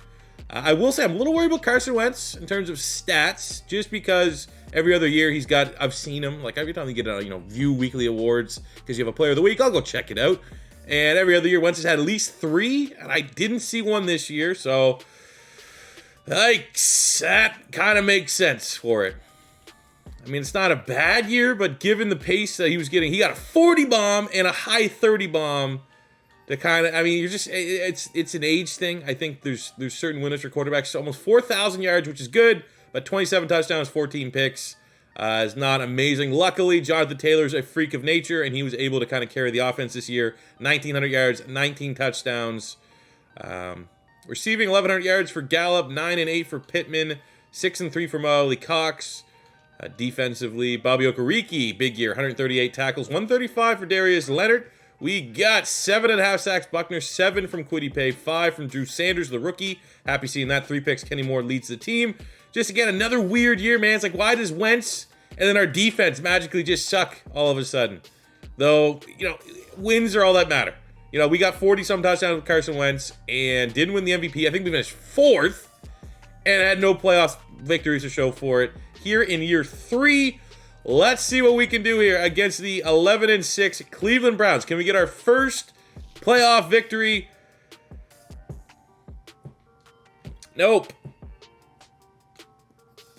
I will say I'm a little worried about Carson Wentz in terms of stats, just because every other year I've seen him, like every time they get View Weekly Awards, because you have a player of the week, I'll go check it out. And every other year, Wentz has had at least 3, and I didn't see one this year, so that kind of makes sense for it. I mean, it's not a bad year, but given the pace that he was getting, he got a 40 bomb and a high 30 bomb. To kind of, I mean, it's an age thing. I think there's certain winners for quarterbacks. So almost 4,000 yards, which is good, but 27 touchdowns, 14 picks is not amazing. Luckily, Jonathan Taylor's a freak of nature, and he was able to kind of carry the offense this year. 1,900 yards, 19 touchdowns. Receiving 1,100 yards for Gallup, 9 and 8 for Pittman, 6 and 3 for Molly Cox. Defensively, Bobby Okereke, big year, 138 tackles, 135 for Darius Leonard. We got 7.5 sacks, Buckner, 7 from Kwity Paye, 5 from Drew Sanders, the rookie. Happy seeing that. 3 picks. Kenny Moore leads the team. Just again, another weird year, man. It's like, why does Wentz and then our defense magically just suck all of a sudden? Though, wins are all that matter. We got 40-some touchdowns with Carson Wentz and didn't win the MVP. I think we finished 4th and had no playoff victories to show for it. Here in year 3, let's see what we can do here against the 11-6 Cleveland Browns. Can we get our first playoff victory? Nope.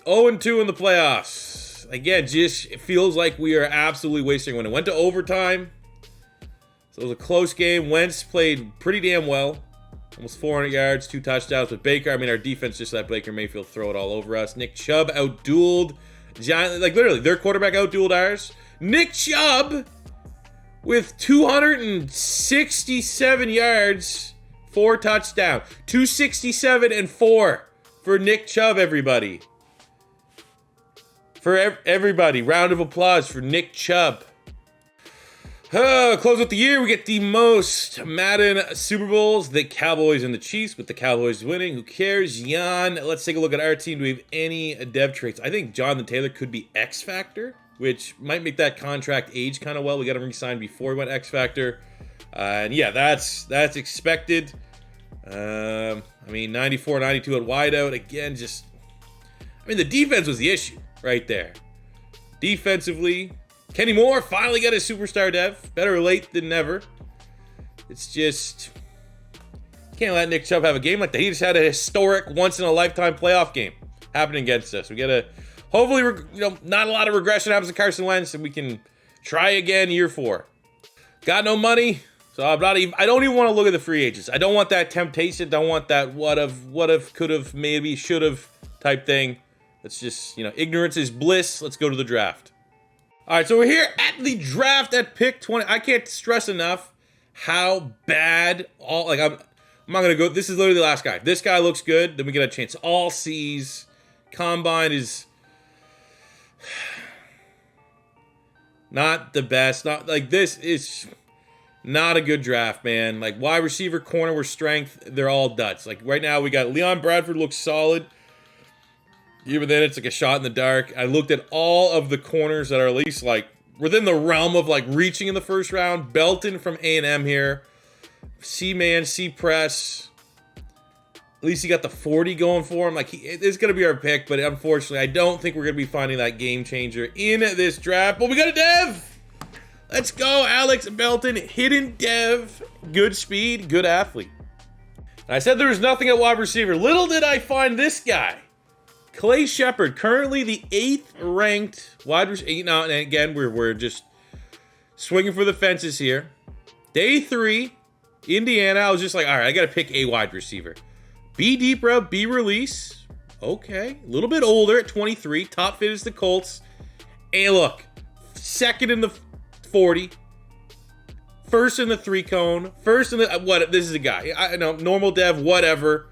0-2 in the playoffs. Again, it feels like we are absolutely wasting when it went to overtime. So it was a close game. Wentz played pretty damn well. Almost 400 yards, 2 touchdowns with Baker. Our defense just let Baker Mayfield throw it all over us. Nick Chubb outdueled Giant, literally, their quarterback outdueled ours. Nick Chubb with 267 yards, 4 touchdowns. 267 and 4 for Nick Chubb, everybody. For everybody, round of applause for Nick Chubb. Close out the year, we get the most Madden Super Bowls, the Cowboys and the Chiefs, with the Cowboys winning. Who cares? Jan, let's take a look at our team. Do we have any dev traits? I think Jonathan Taylor could be X Factor, which might make that contract age kind of well. We got him re-signed before he went X Factor. And yeah, that's expected. 94, 92 at wideout. Again, the defense was the issue right there. Defensively, Kenny Moore finally got his superstar dev. Better late than never. It's just, can't let Nick Chubb have a game like that. He just had a historic once-in-a-lifetime playoff game happening against us. We got to, hopefully, not a lot of regression happens to Carson Wentz, and we can try again year 4. Got no money, so I don't even want to look at the free agents. I don't want that temptation. Don't want that would've, could've, maybe, should've type thing. Let's just, ignorance is bliss. Let's go to the draft. All right, so we're here at the draft at pick 20. I can't stress enough how bad I'm not going to go. This is literally the last guy. This guy looks good. Then we get a chance. All C's. Combine is not the best. This is not a good draft, man. Wide receiver, corner, with strength, they're all duds. Right now we got Leon Bradford looks solid. Even then, it's a shot in the dark. I looked at all of the corners that are at least within the realm of reaching in the first round. Belton from A&M here. C-Man, C-Press. At least he got the 40 going for him. It's going to be our pick, but unfortunately, I don't think we're going to be finding that game changer in this draft. But we got a dev! Let's go, Alex Belton. Hidden dev. Good speed, good athlete. And I said there was nothing at wide receiver. Little did I find this guy. Clay Shepard, currently the 8th ranked wide receiver. Now, and again, we're just swinging for the fences here. Day 3, Indiana. I was just all right, I got to pick a wide receiver. B deep route, B release. Okay, a little bit older at 23. Top fit is the Colts. Hey, look, 2nd in the 40. 1st in the 3-cone. 1st in the this is a guy. I know, normal dev, whatever.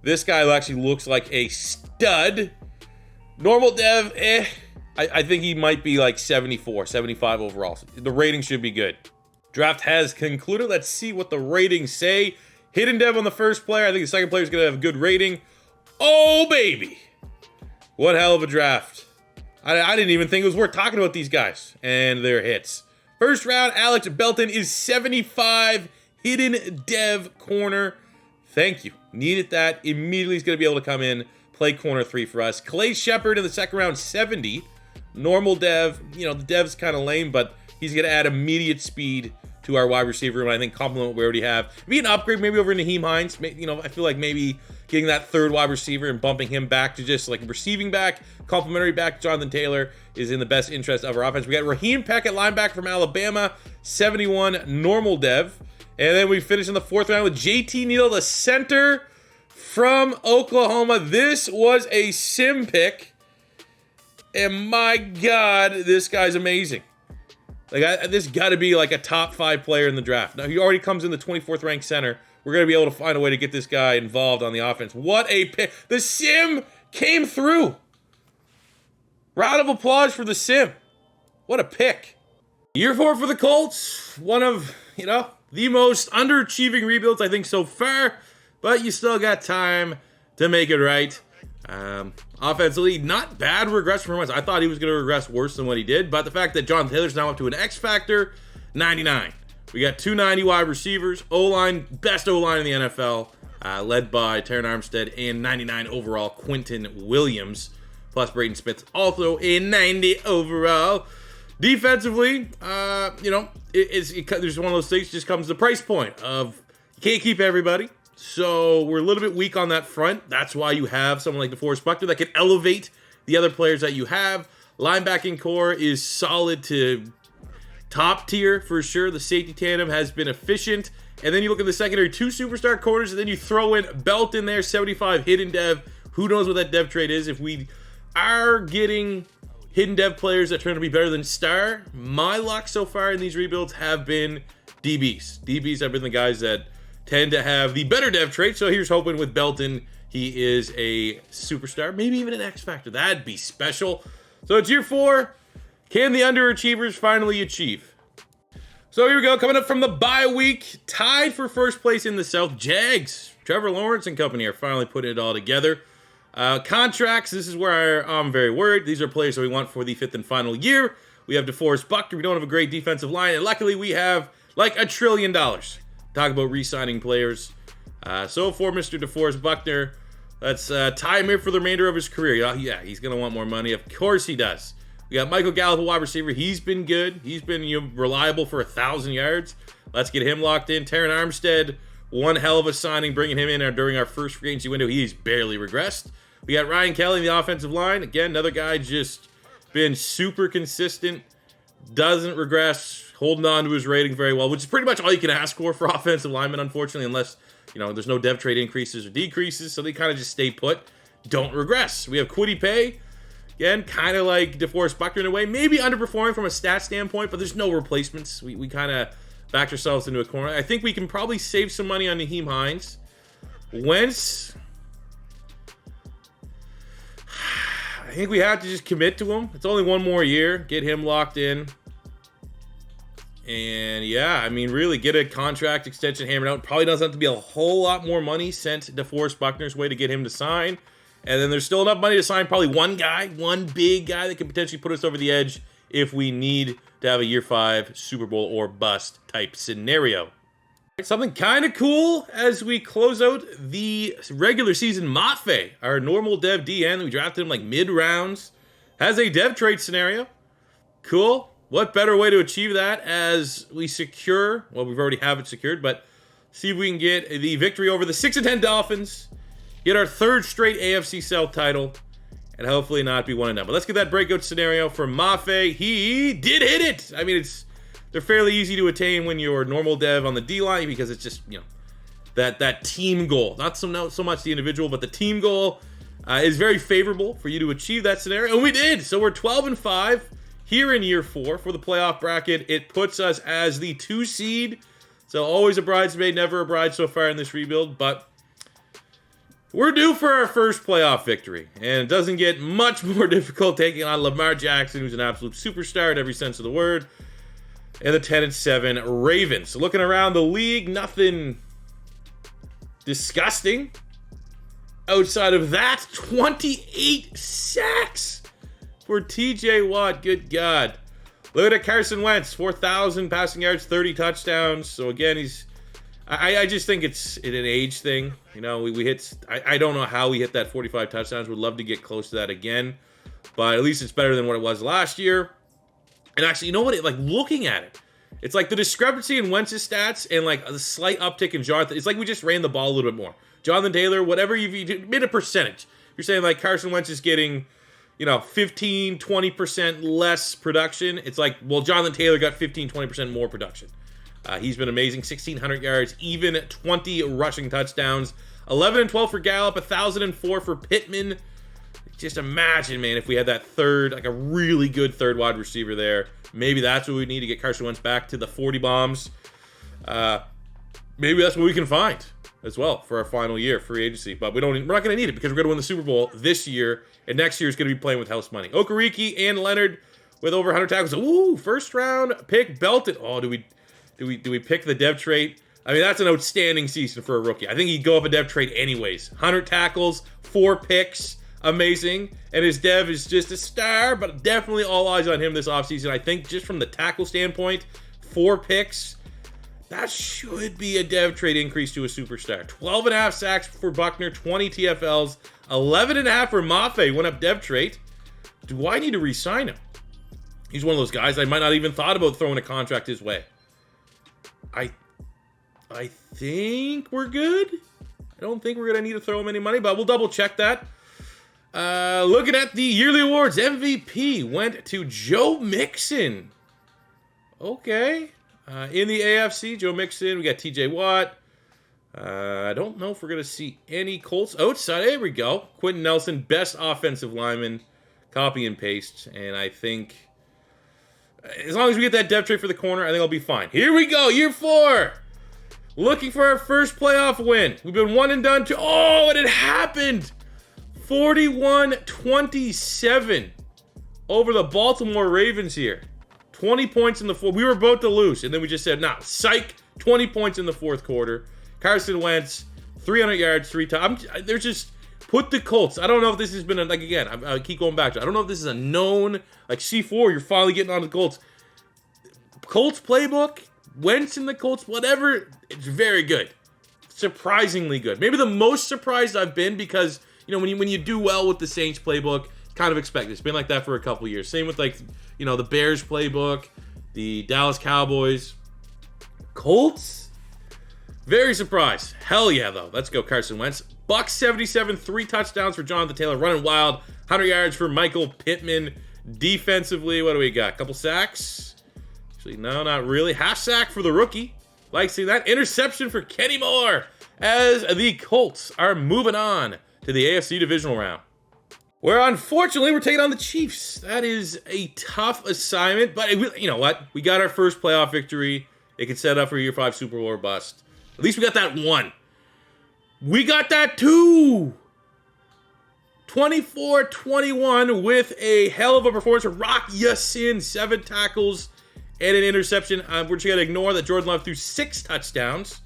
This guy actually looks like a stud. Normal dev, I think he might be 74, 75 overall. The rating should be good. Draft has concluded. Let's see what the ratings say. Hidden dev on the first player. I think the second player is going to have a good rating. Oh, baby. What hell of a draft. I didn't even think it was worth talking about these guys and their hits. First round, Alex Belton is 75. Hidden dev corner. Thank you. Needed that. Immediately he's going to be able to come in, play corner 3 for us. Clay Shepard in the second round, 70. Normal dev. The dev's kind of lame, but he's going to add immediate speed to our wide receiver room. I think complement what we already have. Maybe an upgrade maybe over Naheem Hines. I feel like maybe getting that 3rd wide receiver and bumping him back to just receiving back, complimentary back, Jonathan Taylor is in the best interest of our offense. We got Raheem Peck at linebacker from Alabama, 71 normal dev. And then we finish in the 4th round with JT Neal, the center from Oklahoma. This was a sim pick. And my God, this guy's amazing. This got to be a top 5 player in the draft. Now, he already comes in the 24th ranked center. we're going to be able to find a way to get this guy involved on the offense. What a pick. The sim came through. Round of applause for the sim. What a pick. Year 4 for the Colts. One of, the most underachieving rebuilds, I think, so far. But you still got time to make it right. Offensively, not bad regression from Wentz. I thought he was going to regress worse than what he did. But the fact that Jonathan Taylor's now up to an X factor, 99. We got 290 wide receivers. O-line, best O-line in the NFL, led by Terron Armstead, and 99 overall, Quentin Williams. Plus Braden Smith, also a 90 overall. Defensively, there's one of those things, just comes the price point of you can't keep everybody. So we're a little bit weak on that front. That's why you have someone like DeForest Buckner that can elevate the other players that you have. Linebacking core is solid to top tier for sure. The safety tandem has been efficient. And then you look at the secondary, 2 superstar corners, and then you throw in Belt in there, 75 hidden dev. Who knows what that dev trade is? If we are getting hidden dev players that turn to be better than star, my luck so far in these rebuilds have been DBs. DBs have been the guys that tend to have the better dev trait. So here's hoping with Belton, he is a superstar, maybe even an X factor. That'd be special. So it's year 4. Can the underachievers finally achieve? So here we go, coming up from the bye week, tied for first place in the South. Jags, Trevor Lawrence and company are finally putting it all together. Contracts, this is where I'm very worried. These are players that we want for the 5th and final year. We have DeForest Buckner. We don't have a great defensive line, and luckily we have like $1 trillion. Talk about re-signing players. So for Mr. DeForest Buckner, let's tie him here for the remainder of his career. Yeah, he's going to want more money. Of course he does. We got Michael Gallup, a wide receiver. He's been good. He's been reliable for 1,000 yards. Let's get him locked in. Terron Armstead, one hell of a signing, bringing him in during our first free agency window. He's barely regressed. We got Ryan Kelly in the offensive line. Again, another guy just been super consistent. Doesn't regress. Holding on to his rating very well, which is pretty much all you can ask for offensive linemen, unfortunately, unless, there's no dev trade increases or decreases. So they kind of just stay put. Don't regress. We have Kwity Paye. Again, kind of like DeForest Buckner in a way. Maybe underperforming from a stat standpoint, but there's no replacements. We kind of backed ourselves into a corner. I think we can probably save some money on Nyheim Hines. Wentz, I think we have to just commit to him. It's only one more year. Get him locked in. And yeah, really get a contract extension hammered out. Probably doesn't have to be a whole lot more money sent DeForest Buckner's way to get him to sign. And then there's still enough money to sign probably one big guy that can potentially put us over the edge if we need to have a year 5 Super Bowl or bust type scenario. Something kind of cool as we close out the regular season. Mafe, our normal dev DN, we drafted him like mid-rounds, has a dev trade scenario. Cool. What better way to achieve that as we secure, well, we've already have it secured, but see if we can get the victory over the 6-10 Dolphins, get our 3rd straight AFC South title, and hopefully not be 1-0. But let's get that breakout scenario for Mafe. He did hit it. They're fairly easy to attain when you're normal dev on the D-line because it's just, that team goal. Not so much the individual, but the team goal is very favorable for you to achieve that scenario. And we did. So we're 12-5. Here in year 4 for the playoff bracket. It puts us as the 2 seed. So always a bridesmaid, never a bride so far in this rebuild. But we're due for our first playoff victory. And it doesn't get much more difficult taking on Lamar Jackson, who's an absolute superstar in every sense of the word. And the 10-7 Ravens. So looking around the league, nothing disgusting. Outside of that, 28 sacks. For TJ Watt, good God. Look at Carson Wentz, 4,000 passing yards, 30 touchdowns. So again, I just think it's an age thing. We hit, I don't know how we hit that 45 touchdowns. Would love to get close to that again. But at least it's better than what it was last year. And actually, you know what? Looking at it, it's like the discrepancy in Wentz's stats and like a slight uptick in Jonathan. It's like we just ran the ball a little bit more. Jonathan Taylor, whatever you've made a percentage. You're saying like Carson Wentz is getting 15, 20% less production. It's like, well, Jonathan Taylor got 15, 20% more production. He's been amazing. 1,600 yards, even 20 rushing touchdowns. 11 and 12 for Gallup, 1,004 for Pittman. Just imagine, man, if we had that third, like a really good third wide receiver there. Maybe that's what we need to get Carson Wentz back to the 40 bombs. Maybe that's what we can find. as well for our final year, free agency. But we're not going to need it because we're going to win the Super Bowl this year, and next year is going to be playing with house money. Okereke and Leonard with over 100 tackles. Ooh, first round pick belted. Oh, do we pick the dev trait? I mean, that's an outstanding season for a rookie. I think he'd go up a dev trait anyways. 100 tackles, 4 picks. Amazing. And his dev is just a star, but definitely all eyes on him this offseason. I think just from the tackle standpoint, 4 picks, that should be a dev trait increase to a superstar. 12.5 sacks for Buckner, 20 TFLs, 11.5 for Mafe, went up dev trait. Do I need to re-sign him? He's one of those guys I might not even thought about throwing a contract his way. I think we're good. I don't think we're going to need to throw him any money, but we'll double check that. Looking at the yearly awards, MVP went to Joe Mixon. Okay. In the AFC, Joe Mixon, we got TJ Watt. I don't know if we're going to see any Colts outside. There we go. Quentin Nelson, best offensive lineman. Copy and paste. And I think as long as we get that depth trait for the corner, I think I'll be fine. Here we go. Year 4. Looking for our first playoff win. We've been one and done. Oh, and it happened. 41-27 over the Baltimore Ravens here. 20 points in the fourth. We were about to lose, and then we just said, nah, psych. 20 points in the fourth quarter. Carson Wentz, 300 yards, 3 times. There's just, put the Colts. I don't know if this has been, like, again, I keep going back to it. I don't know if this is a known, like, C4, you're finally getting on the Colts. Colts playbook, Wentz in the Colts, whatever, it's very good. Surprisingly good. Maybe the most surprised I've been because, you know, when you do well with the Saints playbook, kind of expect it. It's been like that for a couple years. Same with, like, you know, the Bears playbook, the Dallas Cowboys. Colts? Very surprised. Hell yeah, though. Let's go, Carson Wentz. Bucks 77, 3 touchdowns for Jonathan Taylor, running wild. 100 yards for Michael Pittman. Defensively, what do we got? Couple sacks? Actually, no, not really. Half sack for the rookie. Like seeing that. Interception for Kenny Moore as the Colts are moving on to the AFC divisional round, where unfortunately we're taking on the Chiefs. That is a tough assignment, but you know what? We got our first playoff victory. It can set up for year 5 Super Bowl or bust. At least we got that one. We got that 2. 24-21 with a hell of a performance for Rock Ya-Sin. 7 tackles and an interception. We're just going to ignore that Jordan Love threw 6 touchdowns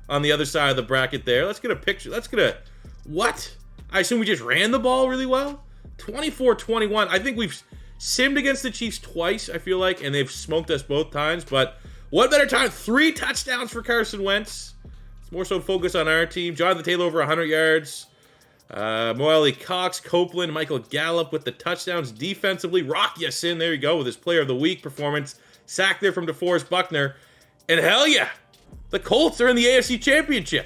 on the other side of the bracket there. Let's get a picture. Let's get a... What? I assume we just ran the ball really well? 24-21. I think we've simmed against the Chiefs twice, I feel like, and they've smoked us both times. But what better time? 3 touchdowns for Carson Wentz. It's more so focused on our team. Jonathan Taylor over 100 yards. Moelle Cox, Copeland, Michael Gallup with the touchdowns. Defensively, Rock Ya-Sin, there you go, with his player of the week performance. Sack there from DeForest Buckner. And hell yeah, the Colts are in the AFC Championship.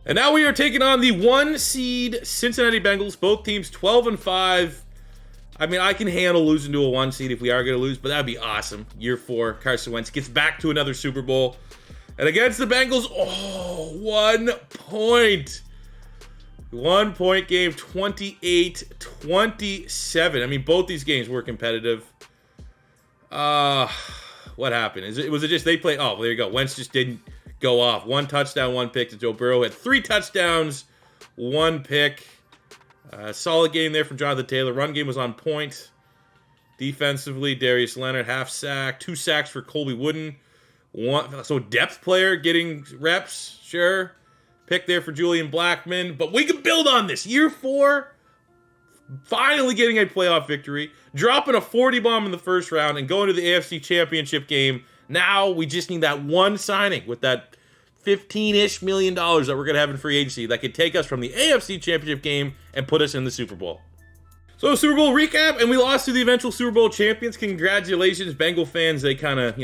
And now we are taking on the 1 seed Cincinnati Bengals. Both teams 12-5. I mean, I can handle losing to a 1 seed if we are going to lose, but that'd be awesome. Year 4, Carson Wentz gets back to another Super Bowl. And against the Bengals, 1 point. 1 point game, 28-27. I mean, both these games were competitive. What happened? Was it just they played? Oh, there you go. Wentz just didn't go off. 1 touchdown, 1 pick to Joe Burrow. Had 3 touchdowns, 1 pick. Solid game there from Jonathan Taylor. Run game was on point. Defensively, Darius Leonard, half sack. 2 sacks for Colby Wooden. So depth player getting reps, sure. Pick there for Julian Blackmon. But we can build on this. Year 4, finally getting a playoff victory. Dropping a 40 bomb in the first round and going to the AFC Championship game. Now we just need that 1 signing with that $15-ish million that we're going to have in free agency that could take us from the AFC Championship game and put us in the Super Bowl. So Super Bowl recap, and we lost to the eventual Super Bowl champions. Congratulations, Bengal fans. They kind of,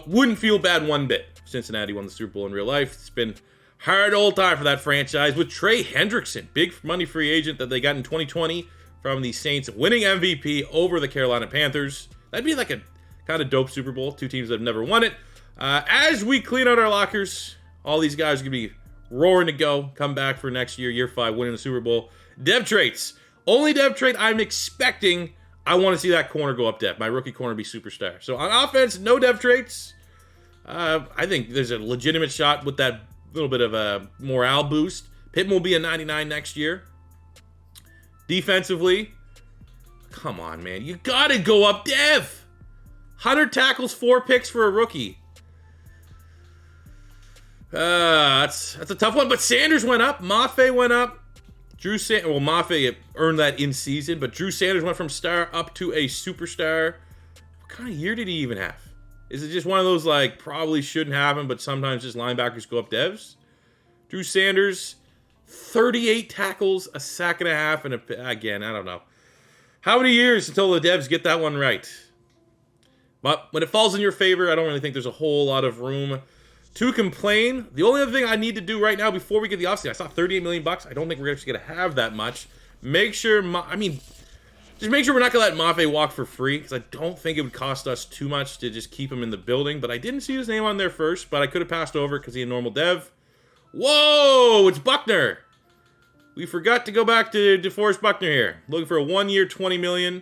wouldn't feel bad one bit. Cincinnati won the Super Bowl in real life. It's been hard old time for that franchise with Trey Hendrickson, big money free agent that they got in 2020 from the Saints, winning MVP over the Carolina Panthers. That'd be like a kind of dope Super Bowl. 2 teams that have never won it. As we clean out our lockers, all these guys are going to be roaring to go. Come back for next year, year 5, winning the Super Bowl. Dev traits. Only dev trait I'm expecting, I want to see that corner go up dev. My rookie corner be superstar. So on offense, no dev traits. I think there's a legitimate shot with that little bit of a morale boost. Pittman will be a 99 next year. Defensively, come on, man. You got to go up Dev. 100 tackles, 4 picks for a rookie. That's a tough one, but Sanders went up. Mafe went up. Mafe earned that in season, but Drew Sanders went from star up to a superstar. What kind of year did he even have? Is it just one of those, like, probably shouldn't happen, but sometimes just linebackers go up Devs? Drew Sanders, 38 tackles, a sack and a half, and again, I don't know. How many years until the Devs get that one right? But when it falls in your favor, I don't really think there's a whole lot of room to complain. The only other thing I need to do right now before we get the offseason, I saw $38 million. I don't think we're actually going to have that much. Make sure, just make sure we're not going to let Mafe walk for free, because I don't think it would cost us too much to just keep him in the building. But I didn't see his name on there first, but I could have passed over because he's a normal dev. Whoa, it's Buckner. We forgot to go back to DeForest Buckner here. Looking for a 1 year, $20 million.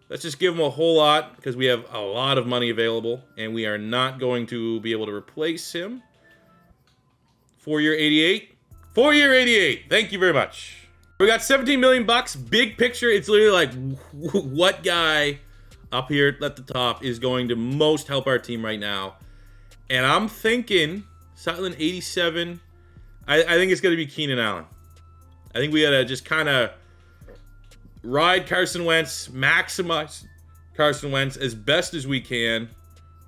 Let's just give him a whole lot because we have a lot of money available, and we are not going to be able to replace him. 4 year, 88. 4 year, 88. Thank you very much. We got $17 million. Big picture. It's literally like what guy up here at the top is going to most help our team right now. And I'm thinking Sutherland 87. I think it's going to be Keenan Allen. I think we got to just kind of ride Carson Wentz, maximize Carson Wentz as best as we can.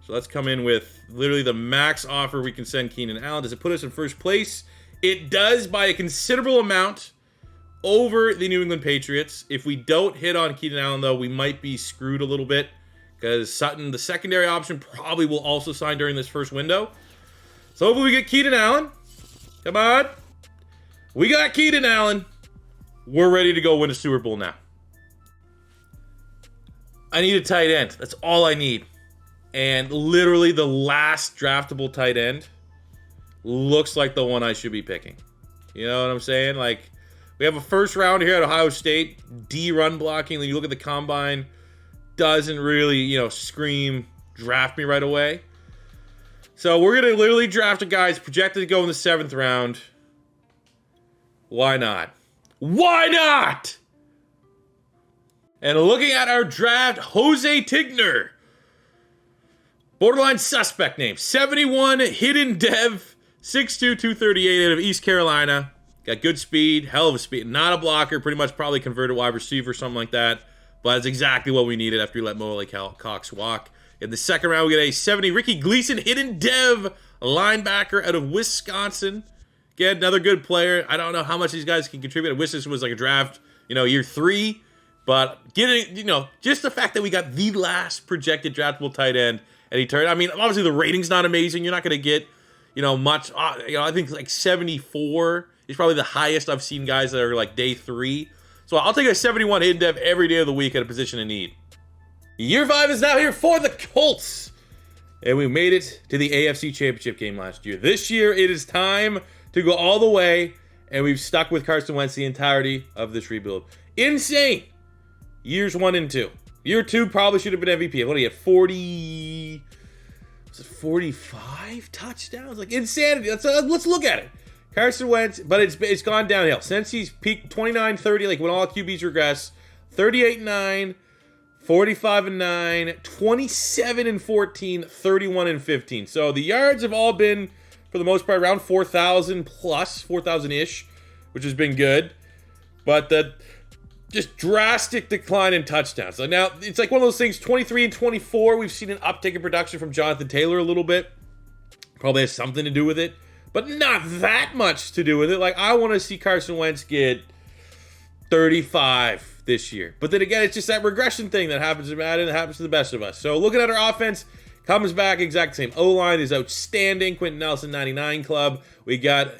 So let's come in with literally the max offer we can send Keenan Allen. Does it put us in first place? It does, by a considerable amount over the New England Patriots. If we don't hit on Keenan Allen, though, we might be screwed a little bit because Sutton, the secondary option, probably will also sign during this first window. So hopefully we get Keenan Allen. Come on. We got Keenan Allen. We're ready to go win a Super Bowl now. I need a tight end. That's all I need. And literally the last draftable tight end looks like the one I should be picking. You know what I'm saying? Like, we have a first rounder here at Ohio State. D run blocking. Then you look at the combine. Doesn't really, scream draft me right away. So we're going to literally draft a guy who's projected to go in the 7th round. Why not? Why not? And looking at our draft, Jose Tigner. Borderline suspect name. 71, hidden dev, 6'2", 238 out of East Carolina. Got good speed, hell of a speed. Not a blocker, pretty much probably converted wide receiver, something like that. But that's exactly what we needed after we let Mo Cox walk. In the 2nd round, we get a 70, Ricky Gleason, hidden dev, linebacker out of Wisconsin. Again, another good player. I don't know how much these guys can contribute. I wish this was like a draft, year 3. But getting, just the fact that we got the last projected draftable tight end, and he turned, obviously the rating's not amazing. You're not going to get, much. I think like 74 is probably the highest I've seen guys that are like day 3. So I'll take a 71 hidden dev every day of the week at a position of need. Year 5 is now here for the Colts. And we made it to the AFC Championship game last year. This year, it is time to go all the way, and we've stuck with Carson Wentz the entirety of this rebuild. Insane. Years 1 and 2. Year 2 probably should have been MVP. What do you have? 45 touchdowns? Like, insanity. Let's look at it. Carson Wentz, but it's gone downhill. Since he's peaked 29-30, like when all QBs regress, 38-9, 45-9, 27-14, 31-15. So the yards have all been, for the most part, around 4,000 plus, 4,000-ish, which has been good. But the just drastic decline in touchdowns. So now, it's like one of those things, 23 and 24, we've seen an uptick in production from Jonathan Taylor a little bit. Probably has something to do with it, but not that much to do with it. Like, I want to see Carson Wentz get 35 this year. But then again, it's just that regression thing that happens to Madden, that happens to the best of us. So looking at our offense, comes back exact same. O-line is outstanding. Quentin Nelson, 99 club. We got...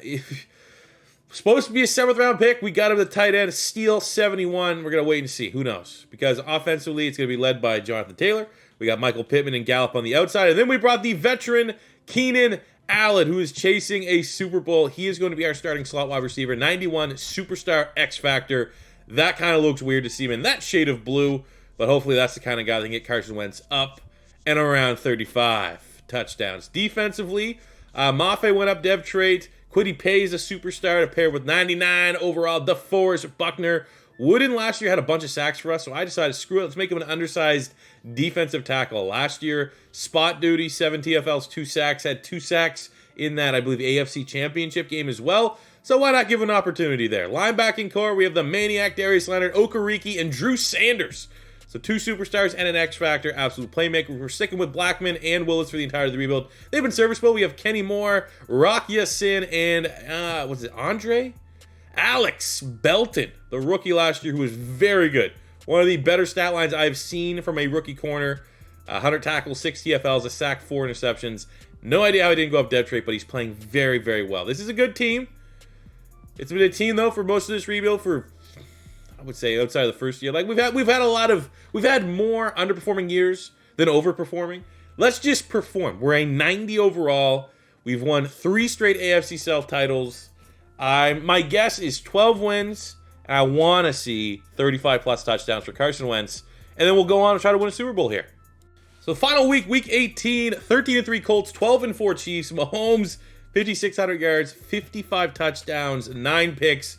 supposed to be a 7th round pick. We got him the tight end, Steele, 71. We're going to wait and see. Who knows? Because offensively, it's going to be led by Jonathan Taylor. We got Michael Pittman and Gallup on the outside. And then we brought the veteran Keenan Allen, who is chasing a Super Bowl. He is going to be our starting slot wide receiver. 91, superstar X Factor. That kind of looks weird to see him in that shade of blue. But hopefully that's the kind of guy that can get Carson Wentz up and around 35 touchdowns. Defensively, Mafe went up dev trade. Kwity Paye is a superstar to pair with 99 overall. DeForest Buckner. Wooden last year had a bunch of sacks for us, so I decided, screw it, let's make him an undersized defensive tackle. Last year, spot duty, 7 TFLs, 2 sacks, had 2 sacks in that, I believe, AFC Championship game as well. So why not give an opportunity there? Linebacking core, we have the Maniac, Darius Leonard, Okereke, and Drew Sanders. So 2 superstars and an X Factor, absolute playmaker. We're sticking with Blackman and Willis for the entirety of the rebuild. They've been serviceable. We have Kenny Moore, Rock Ya-Sin, and, Andre? Alex Belton, the rookie last year, who was very good. One of the better stat lines I've seen from a rookie corner. 100 tackles, 6 TFLs, a sack, 4 interceptions. No idea how he didn't go up depth trait, but he's playing very, very well. This is a good team. It's been a team, though, for most of this rebuild for, I would say, outside of the first year. Like, we've had more underperforming years than overperforming. Let's just perform. We're a 90 overall. We've won 3 straight AFC South titles. My guess is 12 wins, and I want to see 35-plus touchdowns for Carson Wentz, and then we'll go on and try to win a Super Bowl here. So final week, week 18, 13-3 Colts, 12-4 Chiefs. Mahomes, 5,600 yards, 55 touchdowns, 9 picks.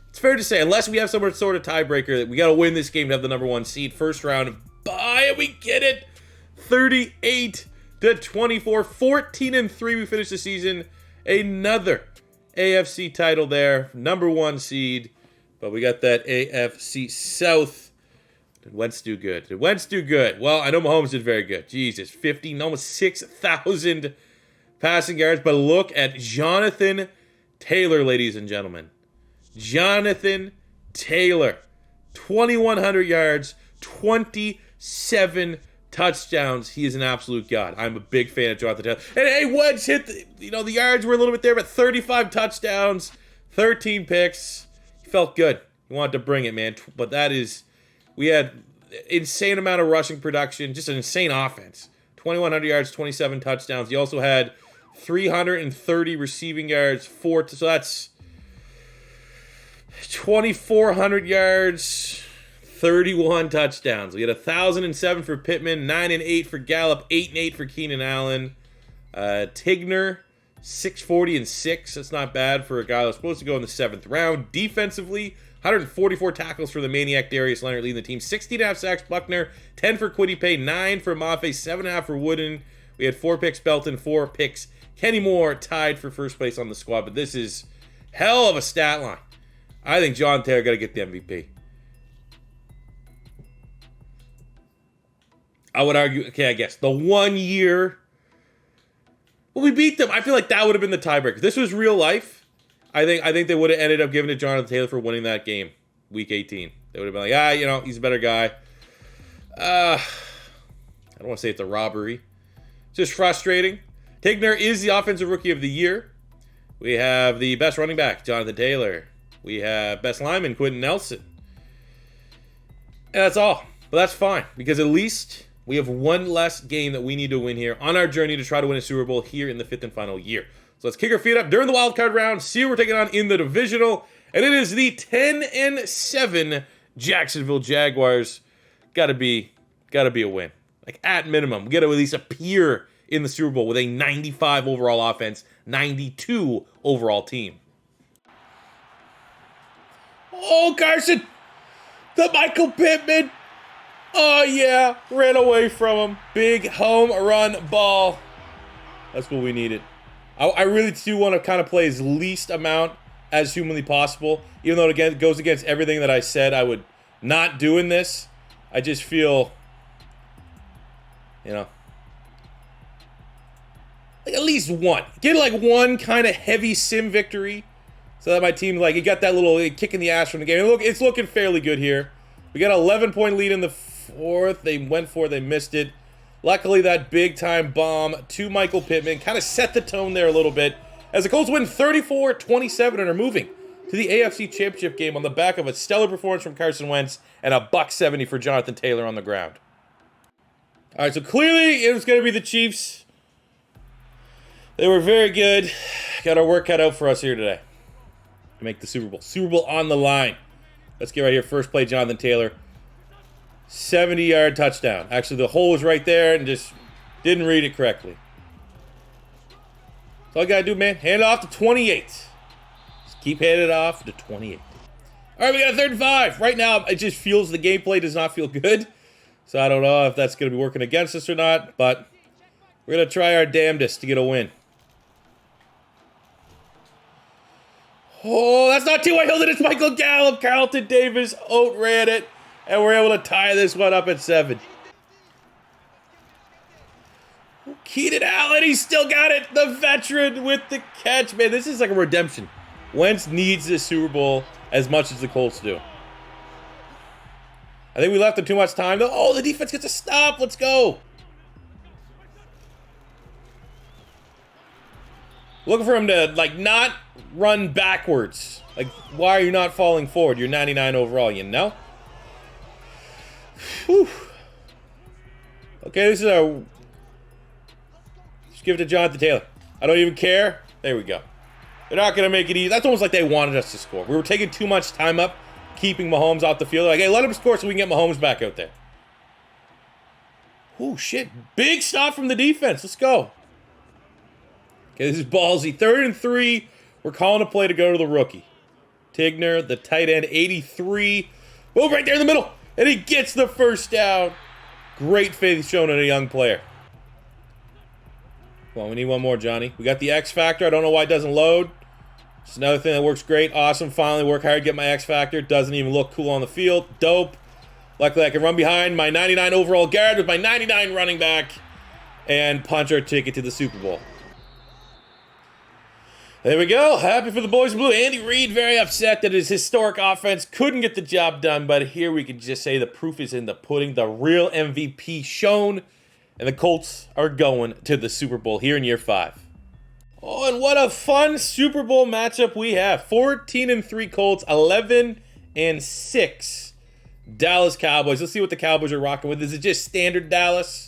It's fair to say, unless we have some sort of tiebreaker, that we got to win this game to have the #1 seed. First round, bye, and we get it. 38-24, 14-3. We finish the season. Another AFC title there, #1 seed. But we got that AFC South. Did Wentz do good? Did Wentz do good? Well, I know Mahomes did very good. Jesus, 50, almost 6,000 passing yards. But look at Jonathan Taylor, ladies and gentlemen. Jonathan Taylor, 2,100 yards, 27 touchdowns. He is an absolute god. I'm a big fan of Jonathan Taylor. And hey, Wentz hit, the yards were a little bit there, but 35 touchdowns, 13 picks. He felt good. He wanted to bring it, man. But we had insane amount of rushing production, just an insane offense. 2,100 yards, 27 touchdowns. He also had 330 receiving yards, so that's 2,400 yards, 31 touchdowns. We had 1,007 for Pittman, 9-8 for Gallup, 8-8 for Keenan Allen. Tigner, 640 and 6. That's not bad for a guy that was supposed to go in the 7th round. Defensively, 144 tackles for the Maniac, Darius Leonard leading the team. 16.5 sacks, Buckner. 10 for Kwity Paye, 9 for Mafe, 7.5 for Wooden. We had 4 picks, Belton, 4 picks. Kenny Moore tied for first place on the squad, but this is hell of a stat line. I think John Taylor got to get the MVP. I would argue, I guess, the 1 year. Well, we beat them. I feel like that would have been the tiebreaker. If this was real life, I think they would have ended up giving it to Jonathan Taylor for winning that game, week 18. They would have been like, he's a better guy. I don't want to say it's a robbery. It's just frustrating. Tigner is the offensive rookie of the year. We have the best running back, Jonathan Taylor. We have best lineman, Quentin Nelson. And that's all. But that's fine, because at least we have one less game that we need to win here on our journey to try to win a Super Bowl here in the 5th and final year. So let's kick our feet up during the wild card round, see who we're taking on in the divisional. And it is the 10-7 Jacksonville Jaguars. Gotta be a win. Like, at minimum, we gotta at least appear in the Super Bowl with a 95 overall offense, 92 overall team. Oh, Carson! The Michael Pittman! Oh, yeah. Ran away from him. Big home run ball. That's what we needed. I really do want to kind of play as least amount as humanly possible. Even though it goes against everything that I said I would not do in this. I just feel, like at least one. Get like one kind of heavy sim victory. So that my team, it got that little kick in the ass from the game. Look, it's looking fairly good here. We got an 11-point lead in the 4th. They went for it. They missed it. Luckily, that big-time bomb to Michael Pittman kind of set the tone there a little bit as the Colts win 34-27 and are moving to the AFC Championship game on the back of a stellar performance from Carson Wentz and a $170 for Jonathan Taylor on the ground. All right, so clearly it was going to be the Chiefs. They were very good. Got our work cut out for us here today to make the Super Bowl. Super Bowl on the line. Let's get right here. First play, Jonathan Taylor. 70-yard touchdown. Actually, the hole was right there and just didn't read it correctly. That's all you gotta do, man. Hand it off to 28. Just keep handing it off to 28. All right, we got a 3rd and 5. Right now, it just feels the gameplay does not feel good. So I don't know if that's gonna be working against us or not, but we're gonna try our damnedest to get a win. Oh, that's not T.Y. Hilton, it's Michael Gallup. Carlton Davis outran it, and we're able to tie this one up at 7. Keenan Allen, he's still got it. The veteran with the catch. Man, this is like a redemption. Wentz needs this Super Bowl as much as the Colts do. I think we left him too much time, though. Oh, the defense gets a stop. Let's go. Looking for him to, like, not run backwards. Like, why are you not falling forward? You're 99 overall, you know? Whew. Okay, this is our... Just give it to Jonathan Taylor. I don't even care. There we go. They're not going to make it easy. That's almost like they wanted us to score. We were taking too much time up, keeping Mahomes out the field. Like, hey, let him score so we can get Mahomes back out there. Oh, shit. Big stop from the defense. Let's go. Okay, this is ballsy. 3rd and 3. We're calling a play to go to the rookie. Tigner, the tight end, 83. Oh, right there in the middle. And he gets the first down. Great faith shown in a young player. Come on, we need one more, Johnny. We got the X Factor. I don't know why it doesn't load. It's another thing that works great. Awesome. Finally work hard, get my X Factor. Doesn't even look cool on the field. Dope. Luckily, I can run behind my 99 overall guard with my 99 running back and punch our ticket to the Super Bowl. There we go. Happy for the boys in blue. Andy Reid very upset that his historic offense couldn't get the job done, but here we can just say the proof is in the pudding. The real MVP shown, and the Colts are going to the Super Bowl here in year 5. Oh, and what a fun Super Bowl matchup we have. 14-3 Colts, 11-6 Dallas Cowboys. Let's see what the Cowboys are rocking with. Is it just standard Dallas?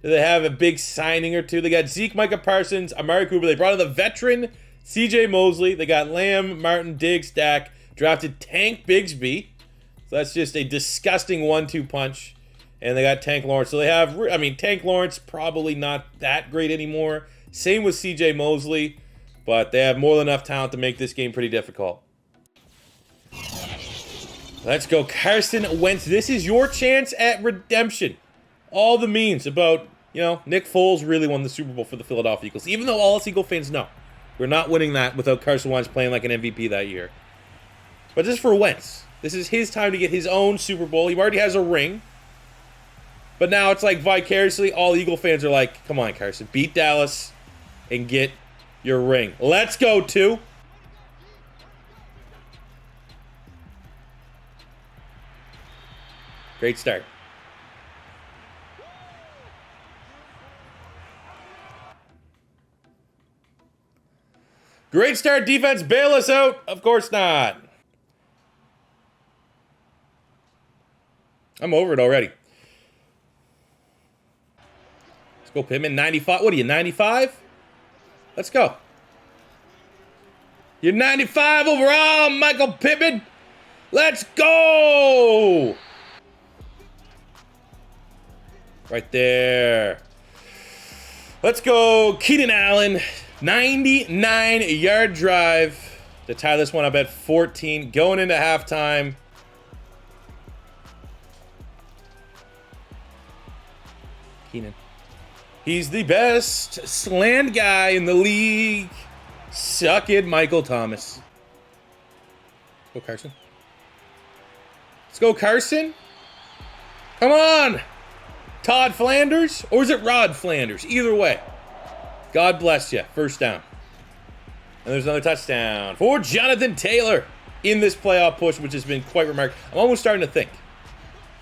Do they have a big signing or two? They got Zeke, Micah Parsons, Amari Cooper. They brought in the veteran C.J. Mosley. They got Lamb, Martin, Diggs, Dak. Drafted Tank Bigsby. So that's just a disgusting 1-2 punch. And they got Tank Lawrence. So they have, I mean, Tank Lawrence probably not that great anymore. Same with C.J. Mosley. But they have more than enough talent to make this game pretty difficult. Let's go. Carson Wentz. This is your chance at redemption. All the memes about, you know, Nick Foles really won the Super Bowl for the Philadelphia Eagles. Even though all us Eagle fans know we're not winning that without Carson Wentz playing like an MVP that year. But just for Wentz, this is his time to get his own Super Bowl. He already has a ring. But now it's like vicariously all Eagle fans are like, come on, Carson, beat Dallas and get your ring. Let's go, 2. Great start. Great start, defense. Bail us out. Of course not. I'm over it already. Let's go, Pittman. 95. What are you, 95? Let's go. You're 95 overall, Michael Pittman. Let's go. Right there. Let's go, Keenan Allen. 99-yard drive to tie this one up at 14. Going into halftime. Keenan. He's the best slant guy in the league. Suck it, Michael Thomas. Go, Carson. Let's go, Carson. Come on. Todd Flanders? Or is it Rod Flanders? Either way. God bless you. First down. And there's another touchdown for Jonathan Taylor in this playoff push, which has been quite remarkable. I'm almost starting to think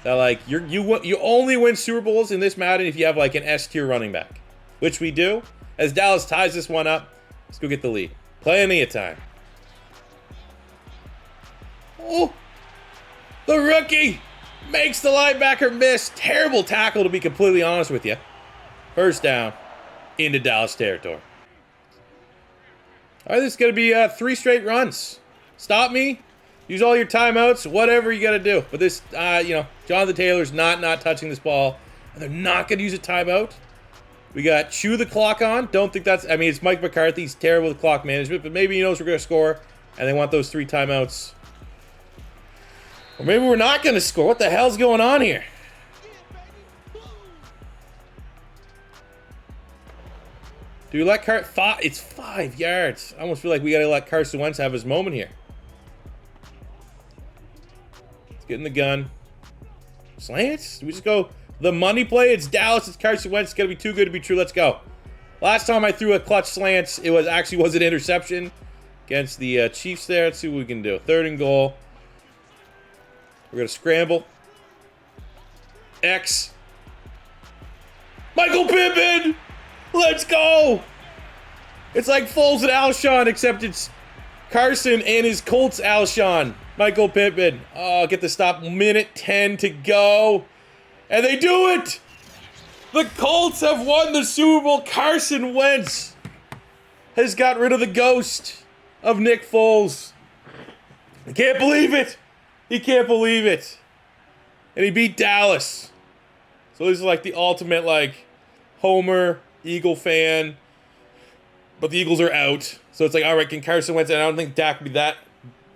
that, like, you only win Super Bowls in this Madden if you have, like, an S-tier running back, which we do. As Dallas ties this one up, let's go get the lead. Plenty of time. Oh, the rookie makes the linebacker miss. Terrible tackle, to be completely honest with you. First down. Into Dallas territory. All right, this is going to be 3 straight runs. Stop me. Use all your timeouts. Whatever you got to do. But this, you know, Jonathan Taylor's not touching this ball. And they're not going to use a timeout. We got chew the clock on. Don't think that's... I mean, it's Mike McCarthy. He's terrible with clock management, but maybe he knows we're going to score, and they want those 3 timeouts. Or maybe we're not going to score. What the hell's going on here? Do we let it's 5 yards. I almost feel like we got to let Carson Wentz have his moment here. Let's get in the gun. Slants? Do we just go the money play? It's Dallas. It's Carson Wentz. It's going to be too good to be true. Let's go. Last time I threw a clutch slants, it was an interception against the Chiefs there. Let's see what we can do. 3rd and goal. We're going to scramble. X. Michael Pittman! Let's go! It's like Foles and Alshon, except it's Carson and his Colts Alshon. Michael Pittman. Oh, get the stop. Minute 10 to go. And they do it! The Colts have won the Super Bowl. Carson Wentz has got rid of the ghost of Nick Foles. I can't believe it. He can't believe it. And he beat Dallas. So this is like the ultimate, like, Homer Eagle fan. But the Eagles are out. So it's like, all right, can Carson Wentz... And I don't think Dak would be that